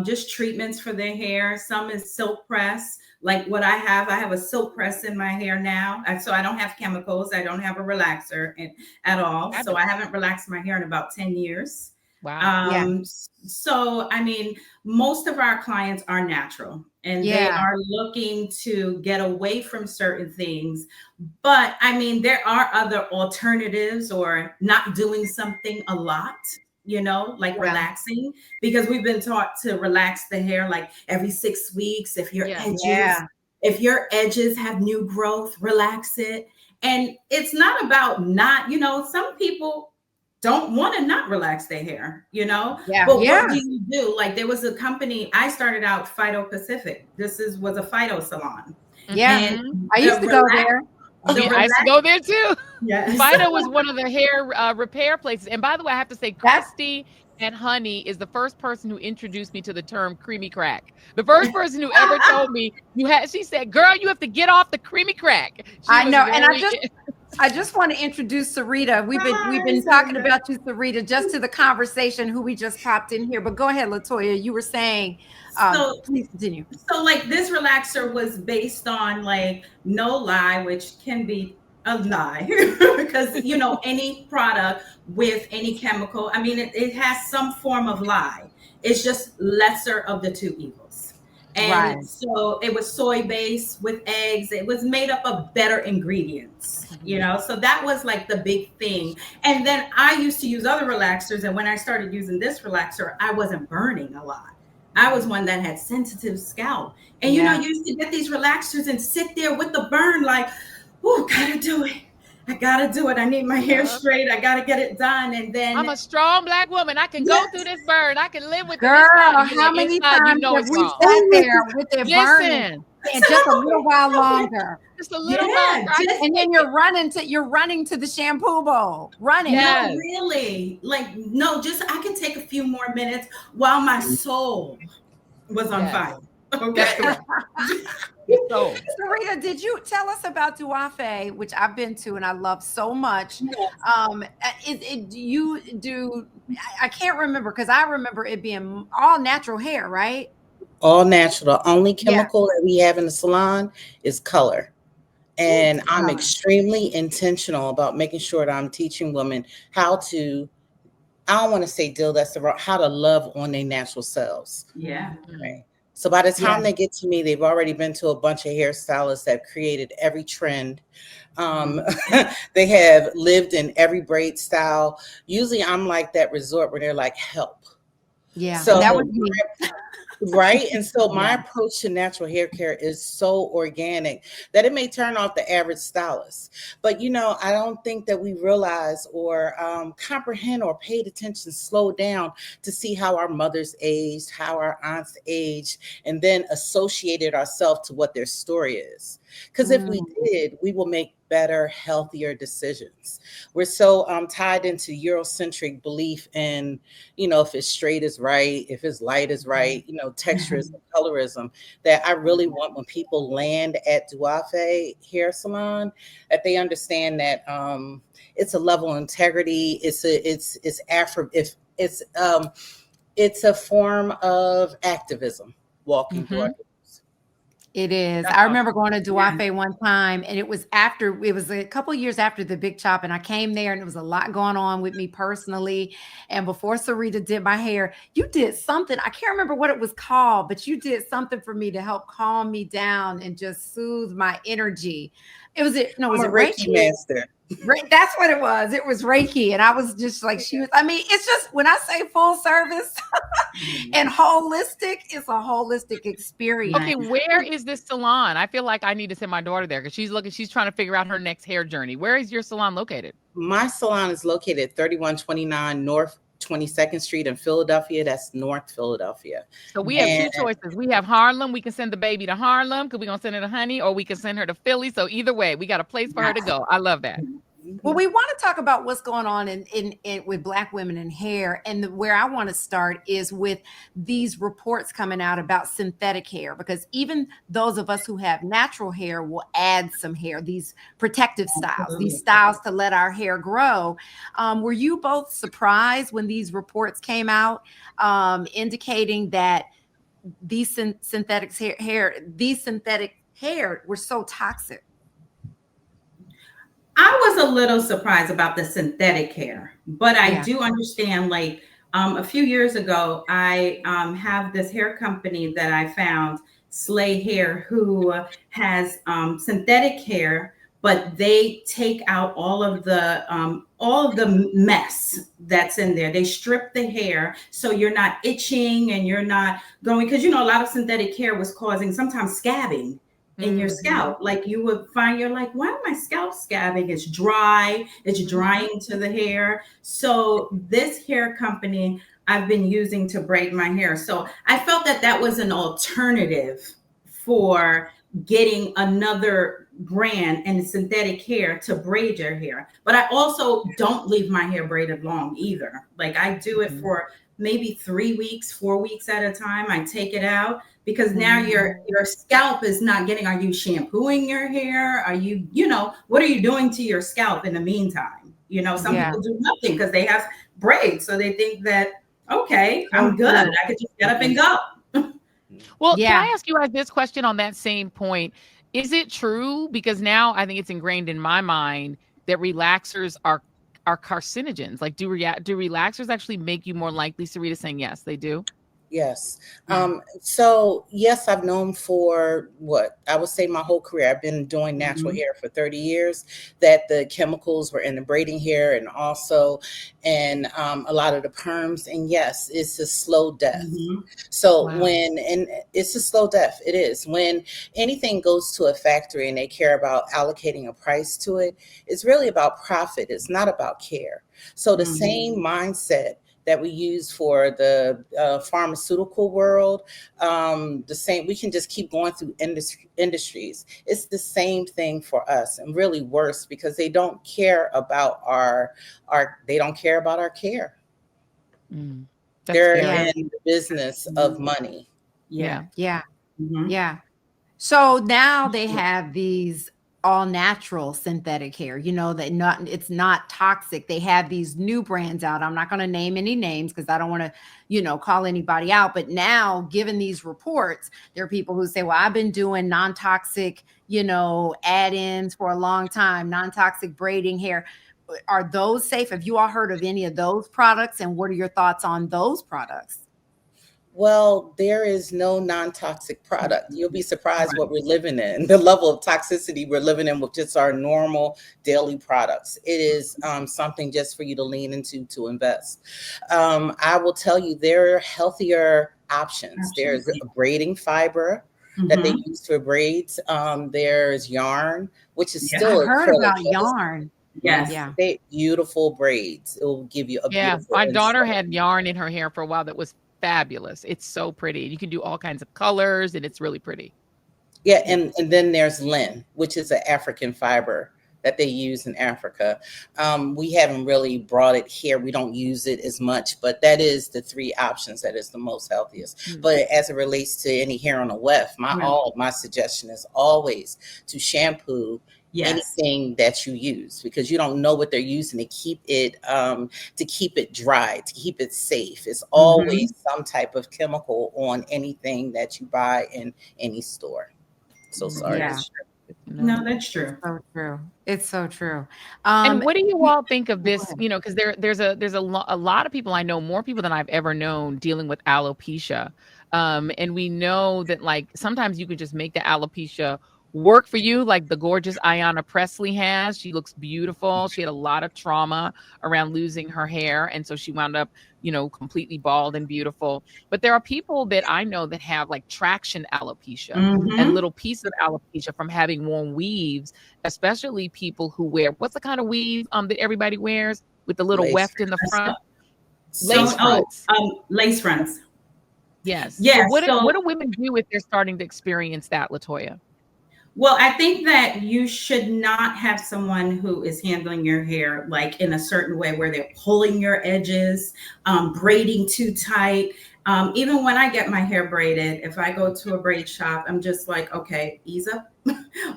just treatments for their hair. Some is silk press, like what I have a silk press in my hair now. So I don't have chemicals. I don't have a relaxer at all. So I haven't relaxed my hair in about 10 years. Wow. So, I mean, most of our clients are natural and they are looking to get away from certain things. But I mean, there are other alternatives or not doing something a lot, you know, like relaxing, because we've been taught to relax the hair like every 6 weeks. If your edges have new growth, relax it. And it's not about not, you know, some people don't want to not relax their hair, you know? But what do you do? Like there was a company, I started out Phyto Pacific. Was a phyto salon. Yeah. And I used to go there. I used to go there too. Yes. Phyto was one of the hair repair places. And by the way, I have to say, Christy and Honey is the first person who introduced me to the term creamy crack. The first person who ever told me she said, girl, you have to get off the creamy crack. I know. And I just want to introduce Syreeta. We've been talking about you, Syreeta, just to the conversation who we just popped in here. But go ahead, Latoya. You were saying, please continue. So like this relaxer was based on like no lie, which can be a lie because, you know, any product with any chemical, I mean, it has some form of lie. It's just lesser of the two evils. And so it was soy based with eggs. It was made up of better ingredients, you know? So that was like the big thing. And then I used to use other relaxers. And when I started using this relaxer, I wasn't burning a lot. I was one that had sensitive scalp. And, you know, you used to get these relaxers and sit there with the burn like, oh, gotta do it. I gotta do it. I need my hair straight. I gotta get it done. And then I'm a strong Black woman. I can go through this burn. I can live with this. Girl, how many times have we sat there with it burning and just a little while longer? Just a little longer. And then you're running to the shampoo bowl. Running. No, really. Like, no, just I can take a few more minutes while my soul was on fire. Okay. So, Syreeta, did you tell us about Duafe, which I've been to and I love so much? You do, I can't remember because I remember it being all natural hair, right? All natural. The only chemical that we have in the salon is color. And I'm extremely intentional about making sure that I'm teaching women how to, I don't want to say how to love on their natural selves. Yeah. Right. So by the time they get to me, they've already been to a bunch of hairstylists that created every trend. They have lived in every braid style. Usually I'm like that resort where they're like, help. Yeah, So that was me. right. And so my approach to natural hair care is so organic that it may turn off the average stylist. But, I don't think that we realize or comprehend or paid attention, slow down to see how our mothers aged, how our aunts aged, and then associated ourselves to what their story is. Because if we did, we will make better, healthier decisions. We're so tied into Eurocentric belief in, if it's straight is right, if it's light is right, texturism, colorism, that I really want when people land at Duafe Hair Salon, that they understand that it's a level of integrity. It's a form of activism walking through our doors. It is. I remember going to Duafe one time, and it was a couple of years after the big chop, and I came there, and there was a lot going on with me personally. And before Syreeta did my hair, you did something. I can't remember what it was called, but you did something for me to help calm me down and just soothe my energy. Was it Reiki master? That's what it was. It was Reiki. And I was just like, it's just, when I say full service and holistic, it's a holistic experience. Okay, where is this salon? I feel like I need to send my daughter there because she's trying to figure out her next hair journey. Where is your salon located? My salon is located at 3129 North 22nd Street in Philadelphia. That's North Philadelphia. So we have two choices. We have Harlem. We can send the baby to Harlem because we're going to send her to Honey, or we can send her to Philly. So either way, we got a place for her to go. I love that. Well, we want to talk about what's going on in with Black women in hair. And where I want to start is with these reports coming out about synthetic hair, because even those of us who have natural hair will add some hair, these protective styles, these styles to let our hair grow. Were you both surprised when these reports came out indicating that these synthetic hair were so toxic? I was a little surprised about the synthetic hair, but I do understand, like, a few years ago, I have this hair company that I found, Slay Hair, who has synthetic hair, but they take out all of the mess that's in there. They strip the hair so you're not itching and you're not going, because a lot of synthetic hair was causing sometimes scabbing in your scalp. Like, you would find, you're like, why my scalp scabbing? It's dry, it's drying to the hair. So this hair company I've been using to braid my hair. So I felt that was an alternative for getting another brand and synthetic hair to braid your hair. But I also don't leave my hair braided long either. Like, I do it for maybe 3 weeks, 4 weeks at a time. I take it out, because now your scalp is not getting, are you shampooing your hair? Are you, what are you doing to your scalp in the meantime? Some people do nothing because they have braids. So they think that, okay, I'm good. I could just get up and go. Well, can I ask you guys this question on that same point? Is it true? Because now I think it's ingrained in my mind that relaxers are carcinogens. Like, do relaxers actually make you more likely? Syreeta saying yes, they do. Yes. So yes, I've known for what I would say my whole career. I've been doing natural hair for 30 years, that the chemicals were in the braiding hair and also in a lot of the perms. And yes, it's a slow death. So and it's a slow death. It is. When anything goes to a factory and they care about allocating a price to it, it's really about profit. It's not about care. So the same mindset that we use for the pharmaceutical world, the same, we can just keep going through industries. It's the same thing for us, and really worse, because they don't care about they don't care about our care. They're in the business of money. Yeah. So now they have these all natural synthetic hair, it's not toxic. They have these new brands out. I'm not going to name any names because I don't want to, call anybody out. But now, given these reports, there are people who say, well, I've been doing non-toxic, add-ins for a long time, non-toxic braiding hair. Are those safe? Have you all heard of any of those products? And what are your thoughts on those products? Well, there is no non-toxic product. You'll be surprised what we're living in, the level of toxicity we're living in with just our normal daily products. It is something just for you to lean into, to invest. I will tell you, there are healthier options. There's a braiding fiber that they use for braids. There's yarn, which is still I've heard acrylic. about yarn. Yes. Yeah. They beautiful braids. It will give you a Yeah, beautiful my daughter insight. had yarn in her hair for a while that was fabulous. It's so pretty. You can do all kinds of colors, and it's really pretty. Yeah, and then there's Lin, which is an African fiber that they use in Africa. We haven't really brought it here. We don't use it as much, but that is the three options that is the most healthiest. But as it relates to any hair on the weft, my suggestion is always to shampoo anything that you use, because you don't know what they're using to keep it dry, to keep it safe. It's always some type of chemical on anything that you buy in any store. So sorry. Yeah. No, that's true. So true. It's so true. And what do you all think of this? ahead. You know, because there's a lot of people, I know more people than I've ever known, dealing with alopecia. And we know that, like, sometimes you could just make the alopecia work for you, like the gorgeous Ayanna Presley has. She looks beautiful. She had a lot of trauma around losing her hair, and so she wound up, you know, completely bald and beautiful. But there are people that I know that have like traction alopecia and little pieces of alopecia from having worn weaves, especially people who wear, what's the kind of weave that everybody wears with the little Lace weft in the front? So, Lace fronts. Lace fronts. Yes. Yes. So what do women do if they're starting to experience that, Latoya? Well, I think that you should not have someone who is handling your hair like in a certain way where they're pulling your edges, braiding too tight. Even when I get my hair braided, if I go to a braid shop, I'm just like, okay, ease up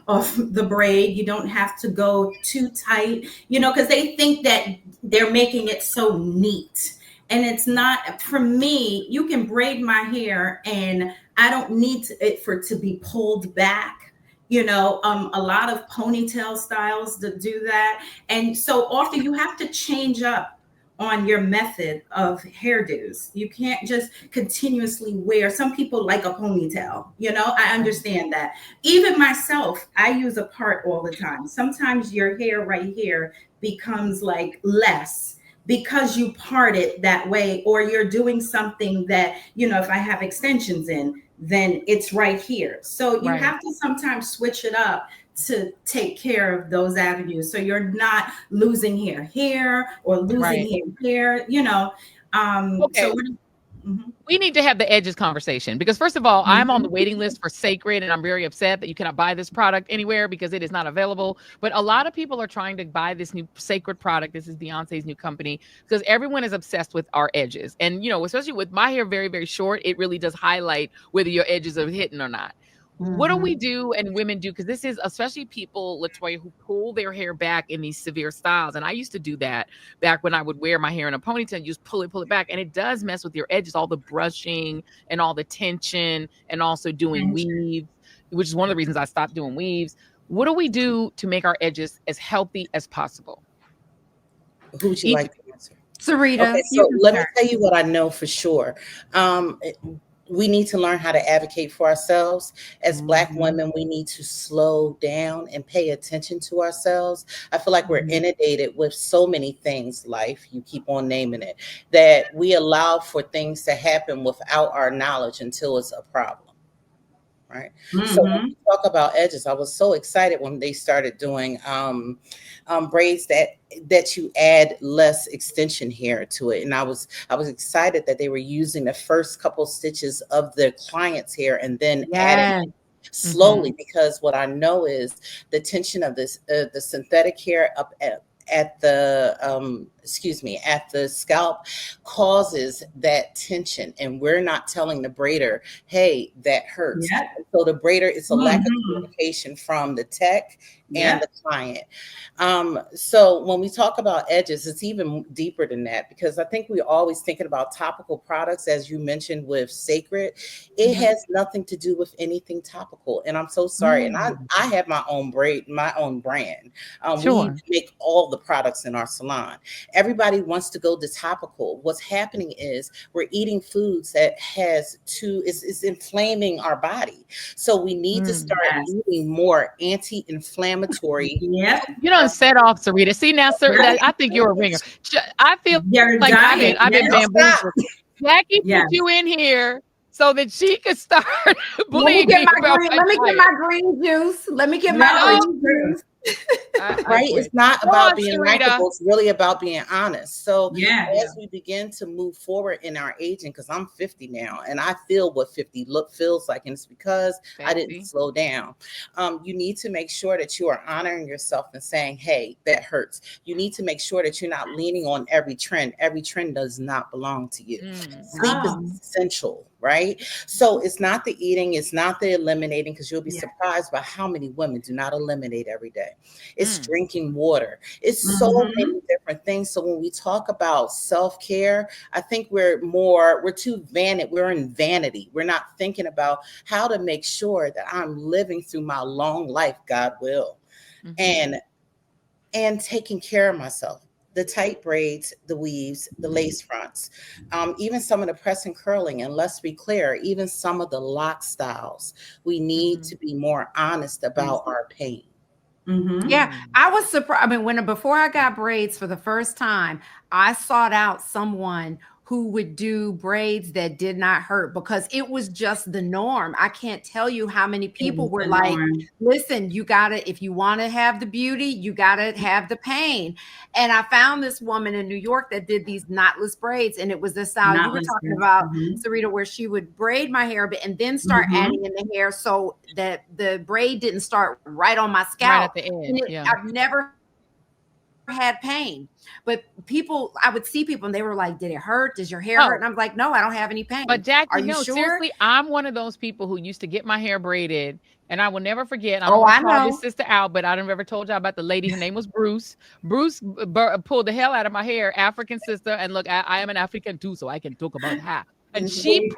off the braid. You don't have to go too tight, you know, because they think that they're making it so neat. And it's not. For me, you can braid my hair and I don't need it for it to be pulled back. You know, a lot of ponytail styles that do that. And so often you have to change up on your method of hairdos. You can't just continuously wear. Some people like a ponytail, you know, I understand that. Even myself, I use a part all the time. Sometimes your hair right here becomes like less because you part it that way, or you're doing something that, you know, if I have extensions in, then it's right here. So you have to sometimes switch it up to take care of those avenues. So you're not losing hair here or losing hair here, you know. Okay. So we need to have the edges conversation, because first of all, I'm on the waiting list for Sacred, and I'm very upset that you cannot buy this product anywhere because it is not available. But a lot of people are trying to buy this new Sacred product. This is Beyonce's new company, because everyone is obsessed with our edges. And, you know, especially with my hair very, very short, it really does highlight whether your edges are hitting or not. What do we do and women do? Because this is especially people, Latoya, who pull their hair back in these severe styles. And I used to do that back when I would wear my hair in a ponytail. You just pull it back. And it does mess with your edges, all the brushing and all the tension, and also doing weaves, which is one of the reasons I stopped doing weaves. What do we do to make our edges as healthy as possible? Who would you like to answer? Syreeta. Okay, so let me tell you what I know for sure. We need to learn how to advocate for ourselves. As Black women, we need to slow down and pay attention to ourselves. I feel like we're inundated with so many things, life, you keep on naming it, that we allow for things to happen without our knowledge until it's a problem. Right. So when we talk about edges, I was so excited when they started doing braids that you add less extension hair to it. And I was excited that they were using the first couple stitches of the client's hair and then adding slowly, because what I know is the tension of this the synthetic hair up at the scalp causes that tension, and we're not telling the braider, hey, that hurts. So So the braider, it's a lack of Mhm. communication from the tech and Yep. the client. So when we talk about edges, it's even deeper than that, because I think we're always thinking about topical products, as you mentioned with Sacred. It Mhm. has nothing to do with anything topical. And I'm so sorry. And I have my own brand. We Sure. make all the products in our salon. Everybody wants to go to topical. What's happening is we're eating foods that is inflaming our body. So we need to start Yes. eating more anti-inflammatory. Yep. You done set off, Syreeta. See now, sir, Right. I think you're a ringer. I feel Your like diet. I've been Yes. bamboozled. Jackie Yes. put you in here so that she could start Let me get believing my about green. my Let me get diet. my green juice. Let me get my No, No. green juice. I Right? quit. It's not Go about on, being Syreeta. likable. It's really about being honest. So yeah. as we begin to move forward in our aging, because I'm 50 now and I feel what 50 feels like, and it's because I didn't Sexy. slow down. You need to make sure that you are honoring yourself and saying, hey, that hurts. You need to make sure that you're not leaning on every trend. Every trend does not belong to you. Sleep is essential, right? So it's not the eating, it's not the eliminating, because you'll be surprised by how many women do not eliminate every day. It's drinking water. It's so many different things. So when we talk about self-care, I think we're in vanity. We're not thinking about how to make sure that I'm living through my long life, God will, and taking care of myself. The tight braids, the weaves, the lace fronts, even some of the press and curling. And let's be clear, even some of the lock styles, we need to be more honest about our pain. Yeah, I was surprised. I mean, before I got braids for the first time, I sought out someone who would do braids that did not hurt, because it was just the norm. I can't tell you how many people were like, listen, you gotta, if you want to have the beauty, you gotta have the pain. And I found this woman in New York that did these knotless braids, and it was the style you were talking about, Syreeta, where she would braid my hair a bit and then start adding in the hair so that the braid didn't start right on my scalp. Right at the edge. I've never had pain, but I would see people and they were like, did it hurt? Does your hair hurt? And I'm like, no, I don't have any pain. But Jackie, are you no, sure? seriously, I'm one of those people who used to get my hair braided, and I will never forget. I Oh, don't I call know. this sister out, but I don't ever told y'all about the lady. Her name was Bruce. Bruce pulled the hell out of my hair, African sister. And look, I am an African too, so I can talk about her. And she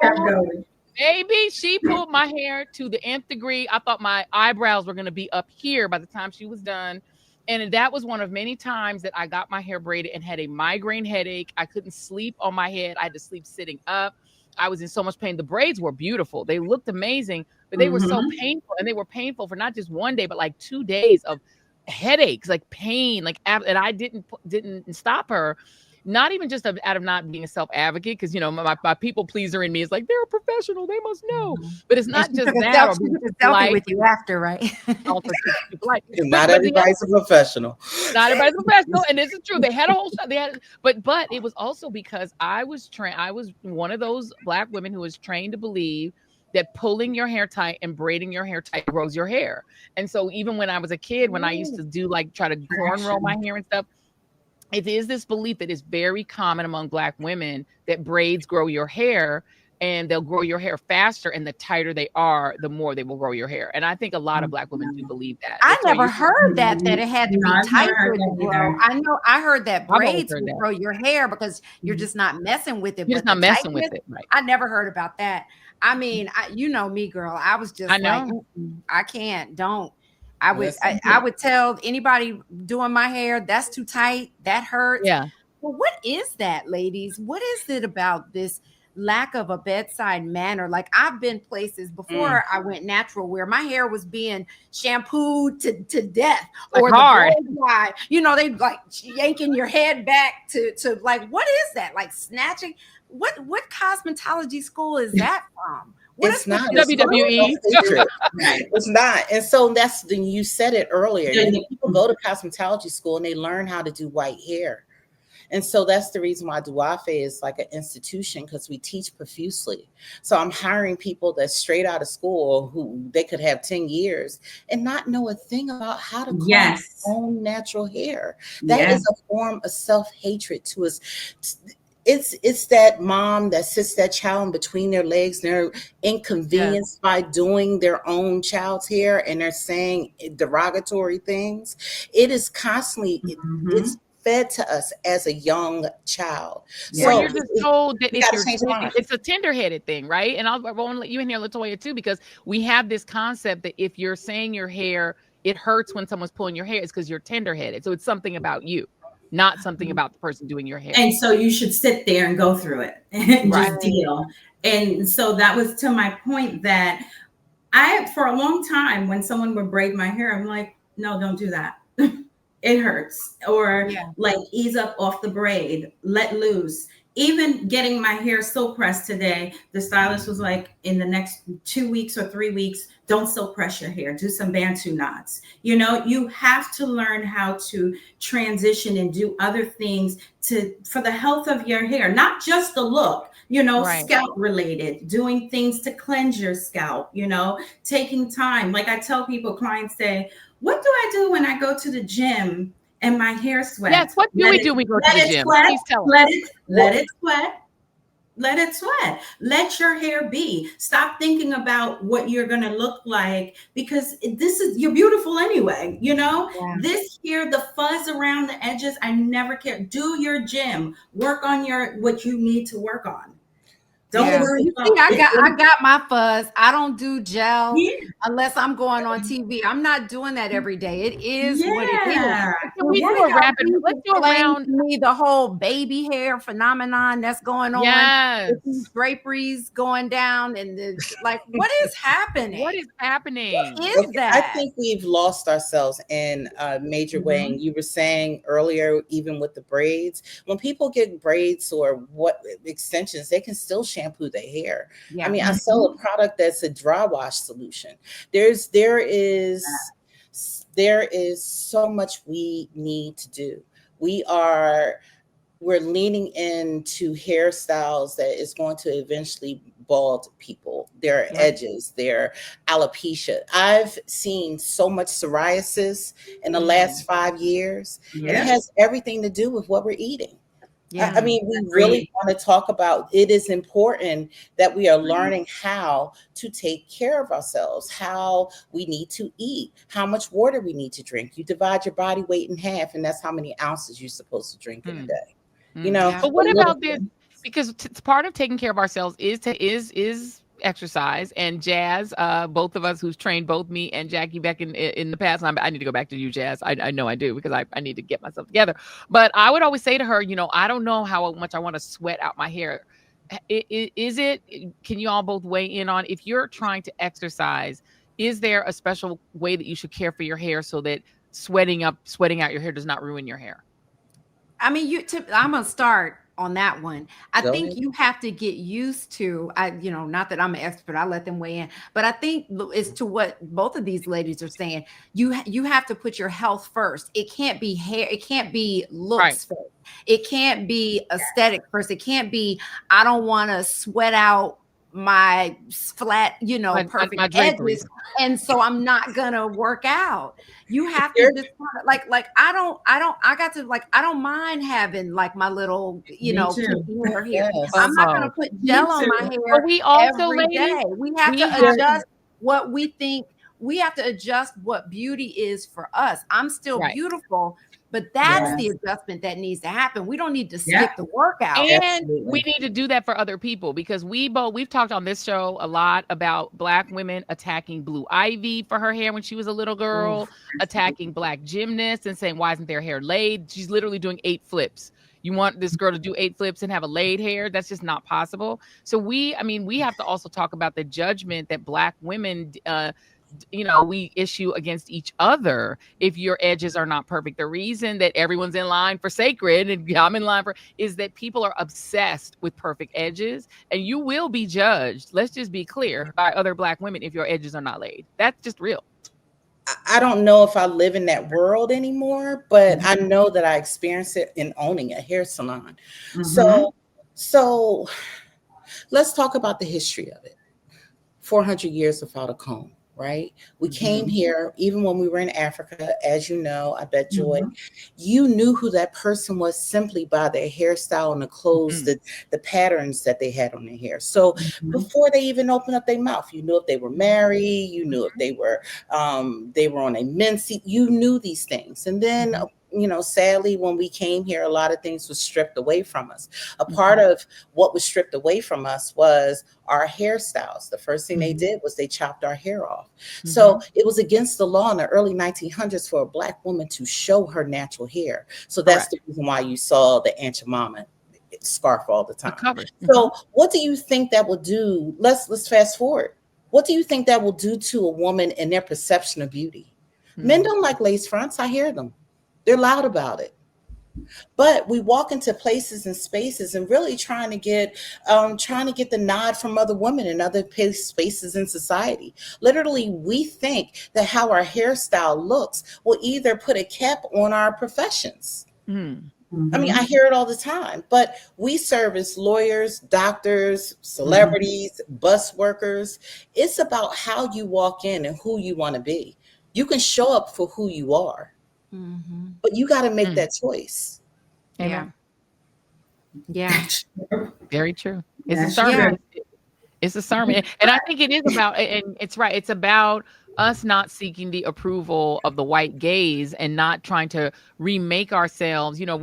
pulled my hair to the nth degree. I thought my eyebrows were going to be up here by the time she was done. And that was one of many times that I got my hair braided and had a migraine headache. I couldn't sleep on my head. I had to sleep sitting up. I was in so much pain. The braids were beautiful. They looked amazing, but they were so painful. And they were painful for not just one day, but like 2 days of headaches, like pain, and I didn't stop her. Not even just out of not being a self-advocate, because, you know, my people pleaser in me is like, they're a professional, they must know. But it's not just that. Or She took a selfie with you after, right? Also, not everybody's a professional. Not everybody's a professional, and this is true. They had a whole shot. But it was also because I was trained. I was one of those Black women who was trained to believe that pulling your hair tight and braiding your hair tight grows your hair. And so even when I was a kid, when I used to do try to cornrow my hair and stuff, it is this belief that is very common among Black women that braids grow your hair, and they'll grow your hair faster. And the tighter they are, the more they will grow your hair. And I think a lot of Black women do believe that. I never heard that it had to be tighter to grow. I heard that braids will grow your hair because you're just not messing with it. You're just not messing with it. Right. I never heard about that. I mean, you know me, girl. I was just like, I can't, don't. I would tell anybody doing my hair, that's too tight, that hurts. Yeah. Well, what is that, ladies? What is it about this lack of a bedside manner? Like, I've been places before I went natural where my hair was being shampooed to death, or hard. The blow dry. You know, they like yanking your head back to like, what is that? Like snatching? What cosmetology school is that from? It's not WWE. It's not. And so you said it earlier. People go to cosmetology school and they learn how to do white hair. And so that's the reason why Duafe is like an institution, because we teach profusely. So I'm hiring people that's straight out of school who they could have 10 years and not know a thing about how to comb their own natural hair. That is a form of self-hatred to us. it's that mom that sits that child in between their legs. And they're inconvenienced by doing their own child's hair, and they're saying derogatory things. It is constantly it's fed to us as a young child. Yeah. Or So you're just told that we if gotta you're, change our mind. it's a tender-headed thing, right? And I want to let you in here, Latoya, too, because we have this concept that if you're saying your hair, it hurts when someone's pulling your hair, it's because you're tender-headed. So it's something about you, not something about the person doing your hair. And so you should sit there and go through it and Right. just deal. And so that was to my point that for a long time, when someone would braid my hair, I'm like, no, don't do that. It hurts. Or like ease up off the braid, let loose. Even getting my hair silk pressed today, the stylist was like, in the next 2 weeks or 3 weeks, don't silk press your hair, do some Bantu knots. You know, you have to learn how to transition and do other things for the health of your hair, not just the look, you know, scalp related, doing things to cleanse your scalp, you know, taking time. Like I tell people, clients say, what do I do when I go to the gym and my hair sweats? Yes, what do we do when we go to the gym? Sweat, Please tell us. let it sweat. Let it sweat. Let your hair be. Stop thinking about what you're going to look like, because you're beautiful anyway. You know, this here, the fuzz around the edges, I never care. Do your gym. Work on what you need to work on. Don't worry. You see, I got my fuzz. I don't do gel unless I'm going on TV. I'm not doing that every day. It is what it is. Can we do a rapid? Let's do a round. Me the whole baby hair phenomenon that's going on. Yes, with these draperies going down, and what is happening? What is happening? What is that? I think we've lost ourselves in a major way. And you were saying earlier, even with the braids, when people get braids or extensions, they can still shampoo their hair. I mean, I sell a product that's a dry wash solution. There is so much we need to do. We're leaning into hairstyles that is going to eventually bald people, their edges, their alopecia. I've seen so much psoriasis in the last 5 years. And it has everything to do with what we're eating. I mean, we really want to talk about, it is important that we are learning how to take care of ourselves, how we need to eat, how much water we need to drink. You divide your body weight in half, and that's how many ounces you're supposed to drink in a day. You know, but what about this? Because part of taking care of ourselves is exercise. And Jazz, both of us who's trained both me and Jackie back in the past. I need to go back to you, Jazz. I know I do, because I need to get myself together. But I would always say to her, you know, I don't know how much I want to sweat out my hair. Can you all both weigh in on, if you're trying to exercise, is there a special way that you should care for your hair so that sweating out your hair does not ruin your hair? I mean, I'm gonna start on that one. I think you have to get used to, not that I'm an expert, I let them weigh in, but I think it's to what both of these ladies are saying. You have to put your health first. It can't be hair. It can't be looks first. It can't be aesthetic first. It can't be, I don't want to sweat out my flat, perfect my edges, and so I'm not gonna work out. You have to just I don't mind having like my little, hair here. I'm not gonna put gel on my hair. But we also, every day. We have to adjust what we think. We have to adjust what beauty is for us. I'm still beautiful, but that's the adjustment that needs to happen. We don't need to skip the workout. And we need to do that for other people, because we've talked on this show a lot about Black women attacking Blue Ivy for her hair when she was a little girl, attacking Black gymnasts and saying, why isn't their hair laid? She's literally doing 8 flips. You want this girl to do 8 flips and have a laid hair? That's just not possible. So we have to also talk about the judgment that Black women, we issue against each other if your edges are not perfect. The reason that everyone's in line for sacred, and I'm in line for, is that people are obsessed with perfect edges, and you will be judged, let's just be clear, by other Black women if your edges are not laid. That's just real. I don't know if I live in that world anymore, but I know that I experienced it in owning a hair salon. So let's talk about the history of it. 400 years without a comb. right? We came here, even when we were in Africa, as you know, I bet Joy, you knew who that person was simply by their hairstyle and the clothes, the patterns that they had on their hair. So before they even opened up their mouth, you knew if they were married, you knew if they were on a men's seat, you knew these things. And then you know, sadly, when we came here, a lot of things was stripped away from us. A part of what was stripped away from us was our hairstyles. The first thing they did was they chopped our hair off. So it was against the law in the early 1900s for a Black woman to show her natural hair. So that's the reason why you saw the Aunt Jemima scarf all the time. So what do you think that will do? Let's fast forward. What do you think that will do to a woman in their perception of beauty? Men don't like lace fronts. I hear them. They're loud about it. But we walk into places and spaces and really trying to get the nod from other women in other spaces in society. Literally, we think that how our hairstyle looks will either put a cap on our professions. I mean, I hear it all the time, but we serve as lawyers, doctors, celebrities, bus workers. It's about how you walk in and who you want to be. You can show up for who you are. But you got to make that choice. Yeah. Very true. It's a sermon. It's a sermon. And I think it is about, and it's right. It's about us not seeking the approval of the white gaze and not trying to remake ourselves. You know,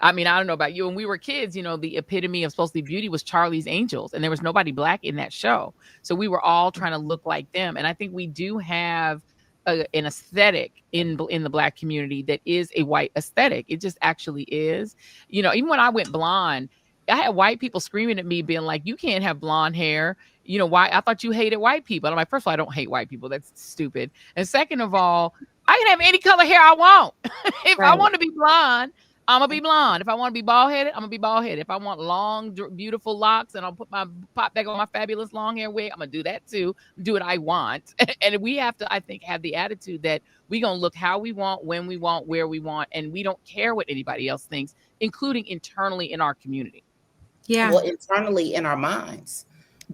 I don't know about you, when we were kids, you know, the epitome of supposedly beauty was Charlie's Angels, and there was nobody Black in that show. So we were all trying to look like them. And I think we do have an aesthetic in the Black community that is a white aesthetic. It just actually is. You know, even when I went blonde, I had white people screaming at me being like, you can't have blonde hair. You know, why? I thought you hated white people. I'm like, first of all, I don't hate white people. That's stupid. And second of all, I can have any color hair I want. If I want to be blonde, I'm going to be blonde. If I want to be bald headed, I'm going to be bald headed. If I want long, beautiful locks and I'll pop back on my fabulous long hair wig, I'm going to do that too. Do what I want. And we have to, I think, have the attitude that we're going to look how we want, when we want, where we want. And we don't care what anybody else thinks, including internally in our community. Well, internally in our minds.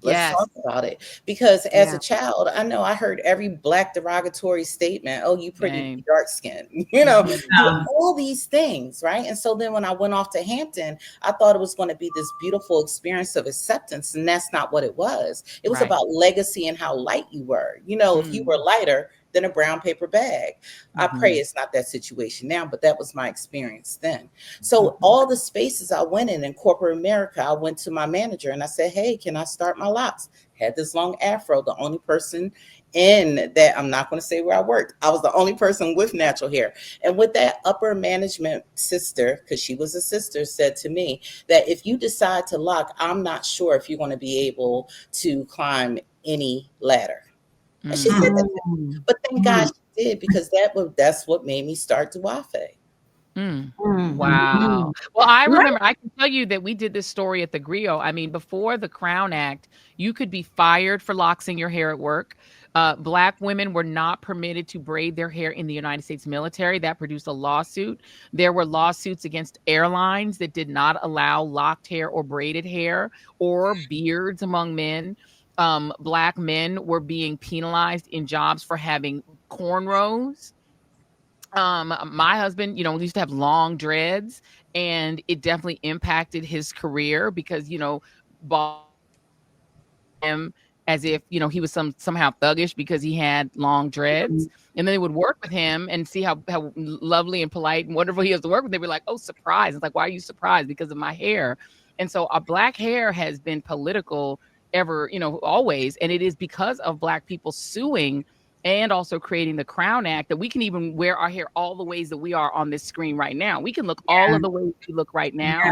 Let's talk about it. Because as a child, I know I heard every Black derogatory statement. Oh, you pretty dark skin, you know, all these things, right? And so then when I went off to Hampton, I thought it was going to be this beautiful experience of acceptance. And that's not what it was. It was about legacy and how light you were. You know, if you were lighter than a brown paper bag. I pray it's not that situation now, but that was my experience then. So all the spaces I went in corporate America, I went to my manager and I said, hey, can I start my locks? Had this long afro, the only person in that, I'm not going to say where I worked. I was the only person with natural hair. And with that upper management sister, because she was a sister, said to me that if you decide to lock, I'm not sure if you're going to be able to climb any ladder. And she said that to me. But thank God she did, because that's what made me start Duafe. Wow. Well, I remember, I can tell you that we did this story at the Griot. I mean, before the Crown Act, you could be fired for locking your hair at work. Black women were not permitted to braid their hair in the United States military. That produced a lawsuit. There were lawsuits against airlines that did not allow locked hair or braided hair or beards among men. Black men were being penalized in jobs for having cornrows. My husband, you know, used to have long dreads, and it definitely impacted his career because, you know, him as if, you know, he was somehow thuggish because he had long dreads. And then they would work with him and see how lovely and polite and wonderful he is to work with. They were like, oh, surprise. It's like, why are you surprised? Because of my hair. And so our Black hair has been political ever, you know, always. And it is because of Black people suing and also creating the Crown Act that we can even wear our hair all the ways that we are on this screen right now. We can look all of the ways we look right now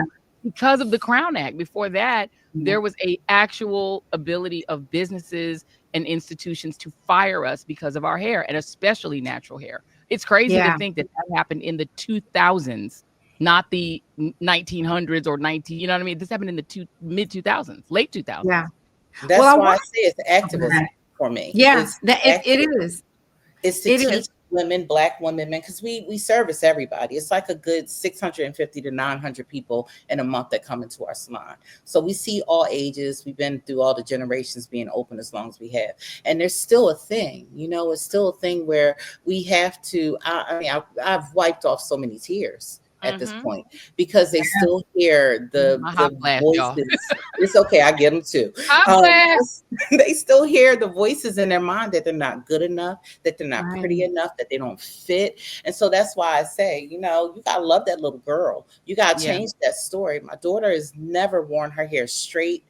because of the Crown Act. Before that, there was a actual ability of businesses and institutions to fire us because of our hair, and especially natural hair. It's crazy to think that happened in the 2000s, not the 1900s or you know what I mean? This happened in the mid 2000s, late 2000s. Yeah. That's why I say it's activism for me. Yeah, it is. It's to teach women, Black women, men, because we service everybody. It's like a good 650 to 900 people in a month that come into our salon. So we see all ages. We've been through all the generations being open as long as we have. And there's still a thing, it's still a thing where we have to, I've wiped off so many tears at this point, because they still hear the flash, voices. It's okay, I get them too. They still hear the voices in their mind that they're not good enough, that they're not pretty enough, that they don't fit. And so that's why I say, you gotta love that little girl. You gotta change that story. My daughter has never worn her hair straight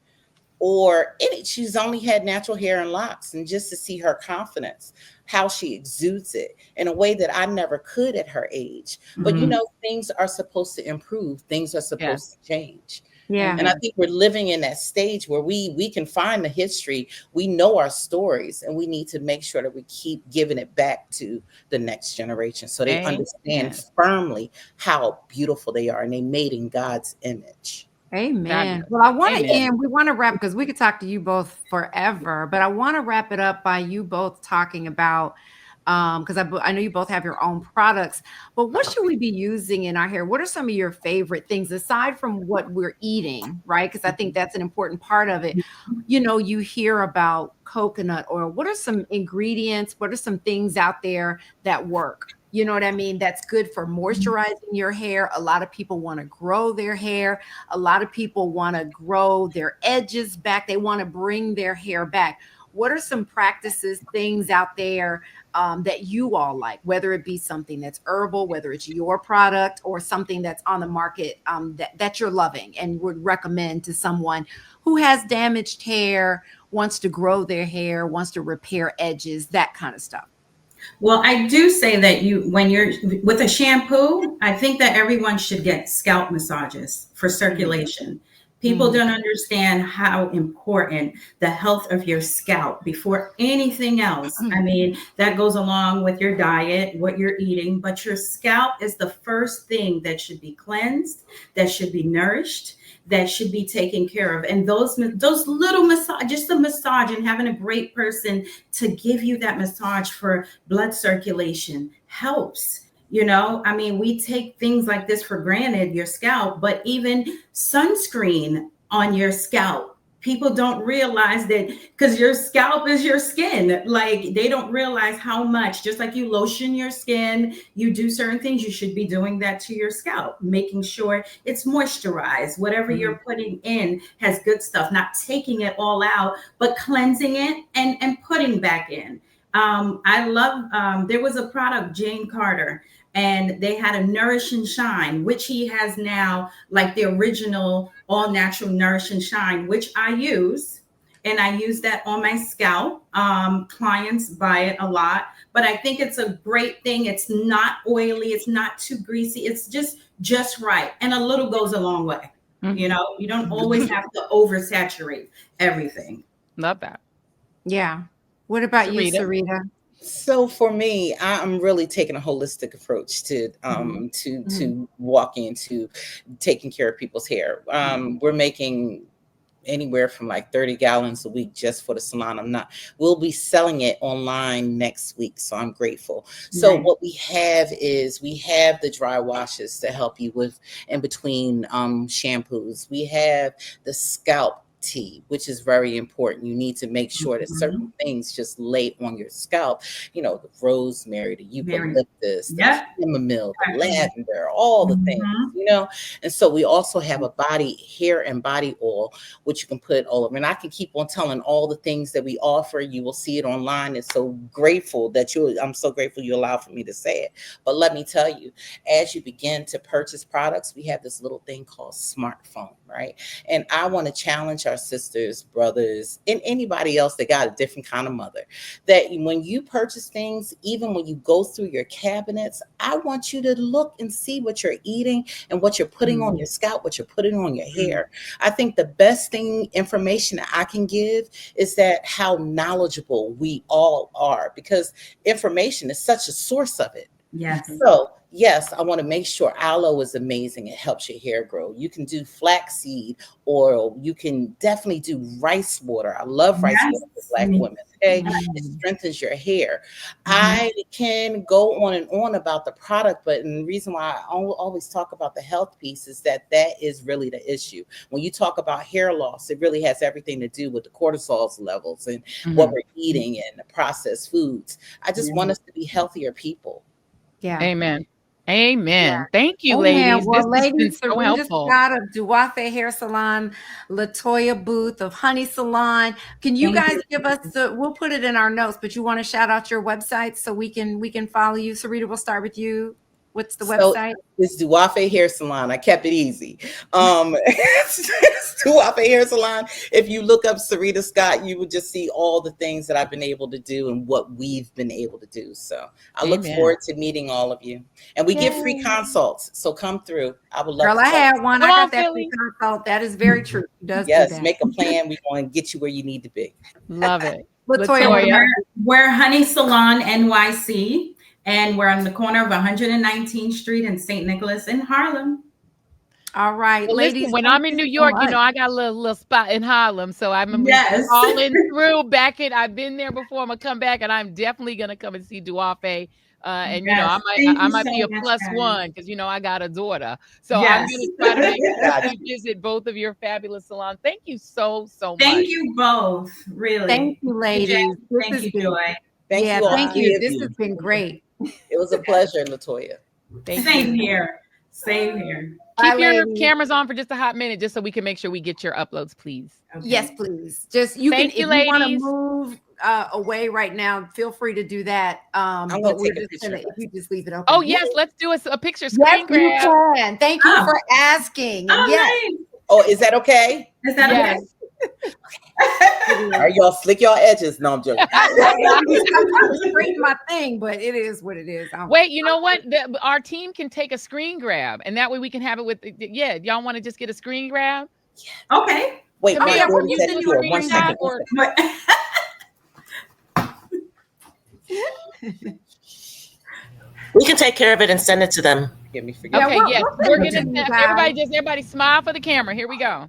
or she's only had natural hair and locks, and just to see her confidence, how she exudes it in a way that I never could at her age. But things are supposed to improve, things are supposed to change. Yeah. And I think we're living in that stage where we can find the history, we know our stories, and we need to make sure that we keep giving it back to the next generation so they understand firmly how beautiful they are and they made in God's image. Amen. Well, I want to end, we want to wrap, because we could talk to you both forever, but I want to wrap it up by you both talking about, because I know you both have your own products, but what should we be using in our hair? What are some of your favorite things aside from what we're eating, right? Because I think that's an important part of it. You hear about coconut oil. What are some ingredients? What are some things out there that work? You know what I mean? That's good for moisturizing your hair. A lot of people want to grow their hair. A lot of people want to grow their edges back. They want to bring their hair back. What are some practices, things out there that you all like, whether it be something that's herbal, whether it's your product or something that's on the market that you're loving and would recommend to someone who has damaged hair, wants to grow their hair, wants to repair edges, that kind of stuff? Well, I do say that when you're with a shampoo, I think that everyone should get scalp massages for circulation. People don't understand how important the health of your scalp before anything else. I mean, that goes along with your diet, what you're eating, but your scalp is the first thing that should be cleansed, that should be nourished, that should be taken care of. And those little massage, just a massage and having a great person to give you that massage for blood circulation helps. I mean, we take things like this for granted, your scalp, but even sunscreen on your scalp. People don't realize that, because your scalp is your skin. Like, they don't realize how much, just like you lotion your skin, you do certain things, you should be doing that to your scalp, making sure it's moisturized. Whatever you're putting in has good stuff, not taking it all out, but cleansing it and putting back in. I love, there was a product, Jane Carter, and they had a Nourish and Shine, which he has now, like the original all natural Nourish and Shine, which I use. And I use that on my scalp. Clients buy it a lot, but I think it's a great thing. It's not oily. It's not too greasy. It's just right. And a little goes a long way. You don't always have to oversaturate everything. Love that. Yeah. What about you, Syreeta? So for me, I'm really taking a holistic approach to walk into taking care of people's hair. We're making anywhere from like 30 gallons a week just for the salon. We'll be selling it online next week. So I'm grateful. So what we have is the dry washes to help you with in between shampoos. We have the scalp tea, which is very important. You need to make sure that certain things just lay on your scalp, the rosemary, the eucalyptus, the chamomile, the lavender, all the things, and so we also have a hair and body oil, which you can put all over. And I can keep on telling all the things that we offer. You will see it online. It's so grateful I'm so grateful you allow for me to say it. But let me tell you, as you begin to purchase products, we have this little thing called smartphone, right? And I want to challenge our sisters, brothers, and anybody else that got a different kind of mother, that when you purchase things, even when you go through your cabinets, I want you to look and see what you're eating and what you're putting on your scalp, what you're putting on your hair. I think the best information that I can give is that how knowledgeable we all are, because information is such a source of it. Yes. So yes, I want to make sure aloe is amazing. It helps your hair grow. You can do flaxseed oil. You can definitely do rice water. I love rice water for Black women. Okay. It strengthens your hair. I can go on and on about the product, but the reason why I always talk about the health piece is that is really the issue. When you talk about hair loss, it really has everything to do with the cortisol levels and what we're eating and the processed foods. I just want us to be healthier people. Yeah. Amen. Amen. Yeah. Thank you, Amen. ladies. Well, This has been ladies, so Syreeta helpful. Scott of Duafe Hair Salon, Latoya Boothe of Honey Salon. Can you guys give us we'll put it in our notes, but you want to shout out your website so we can follow you? Syreeta, we'll start with you. What's the website? It's Duafe Hair Salon. I kept it easy. It's Duafe Hair Salon. If you look up Syreeta Scott, you would just see all the things that I've been able to do and what we've been able to do. So I look forward to meeting all of you. And we give free consults. So come through. I would love to. I had one. Come I got on, that Philly. free consult. That is very true. She does do Yes, that. make a plan. We're going to get you where you need to be. Love it. Latoya. We're Honey Salon NYC, and we're on the corner of 119th Street in St. Nicholas in Harlem. All right, well, ladies. Listen, when I'm in New York, you know, I got a little spot in Harlem, so I'm calling through back in. I've been there before. I'm gonna come back, and I'm definitely gonna come and see Duafe. And you know, I might be a plus one because you know I got a daughter, so I'm gonna try to make sure you visit both of your fabulous salons. Thank you so much. Thank you both, really. Thank you, ladies. Thank you, Joy. Thank you all. Thank you. This has been great. It was a pleasure, Latoya. Same here. Same here. Keep your cameras on for just a hot minute, just so we can make sure we get your uploads, please. Okay. Yes, please. Just if you want to move away right now, feel free to do that. But we're just gonna, if you just leave it open. Oh yes, let's do a picture screen grab. You can. Thank you for asking. And Nice. Oh, is that okay? Is that okay? All right, y'all slick your edges. No, I'm joking. I'm trying to straighten my thing, but it is what it is. Wait, you know what? Our team can take a screen grab, and that way we can have it with. Yeah, y'all want to just get a screen grab? Yeah. Okay. Wait, you send you a screen grab or? We can take care of it and send it to them. Get me forget. Okay, yes. We're gonna everybody smile for the camera. Here we go.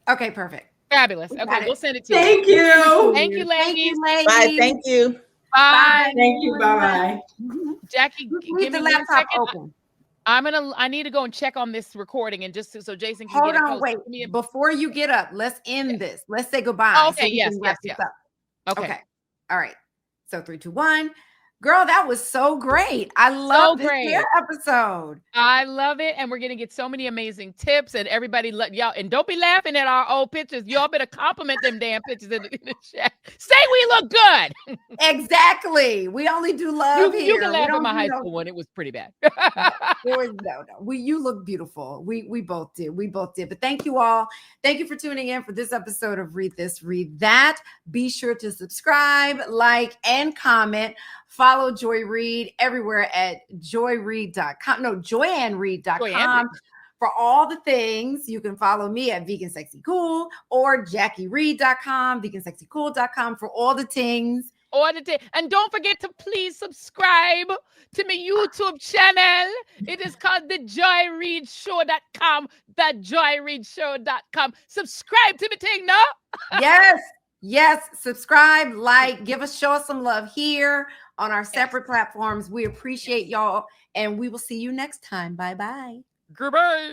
Okay, perfect. Fabulous. Okay, we'll send it to you. Thank you. Thank you, ladies. Bye. Thank you. Bye. Thank you. Bye. Jackie, leave the laptop open. I need to go and check on this recording and just so Jason can hold get on. Wait, before you get up, let's end this. Let's say goodbye. Oh, okay. So yes. Okay. All right. So 3, 2, 1. Girl, that was so great. I love this episode. I love it. And we're going to get so many amazing tips and everybody y'all. And don't be laughing at our old pictures. Y'all better compliment them damn pictures in the chat. Say we look good. Exactly. We only do love here. You can laugh at my high school one. It was pretty bad. You look beautiful. We both did. But thank you all. Thank you for tuning in for this episode of Read This, Read That. Be sure to subscribe, like, and comment. Follow Joy Reid everywhere at joyreid.com. No, joyannereid.com. For all the things, you can follow me at Vegan Sexy Cool or JackieReid.com, VeganSexyCool.com for all the things. And don't forget to please subscribe to my YouTube channel. It is called TheJoyReidShow.com. TheJoyReidShow.com. Subscribe to the thing, no? Yes. Subscribe, like, show us some love here on our separate platforms. We appreciate y'all, and we will see you next time. Bye-bye. Goodbye.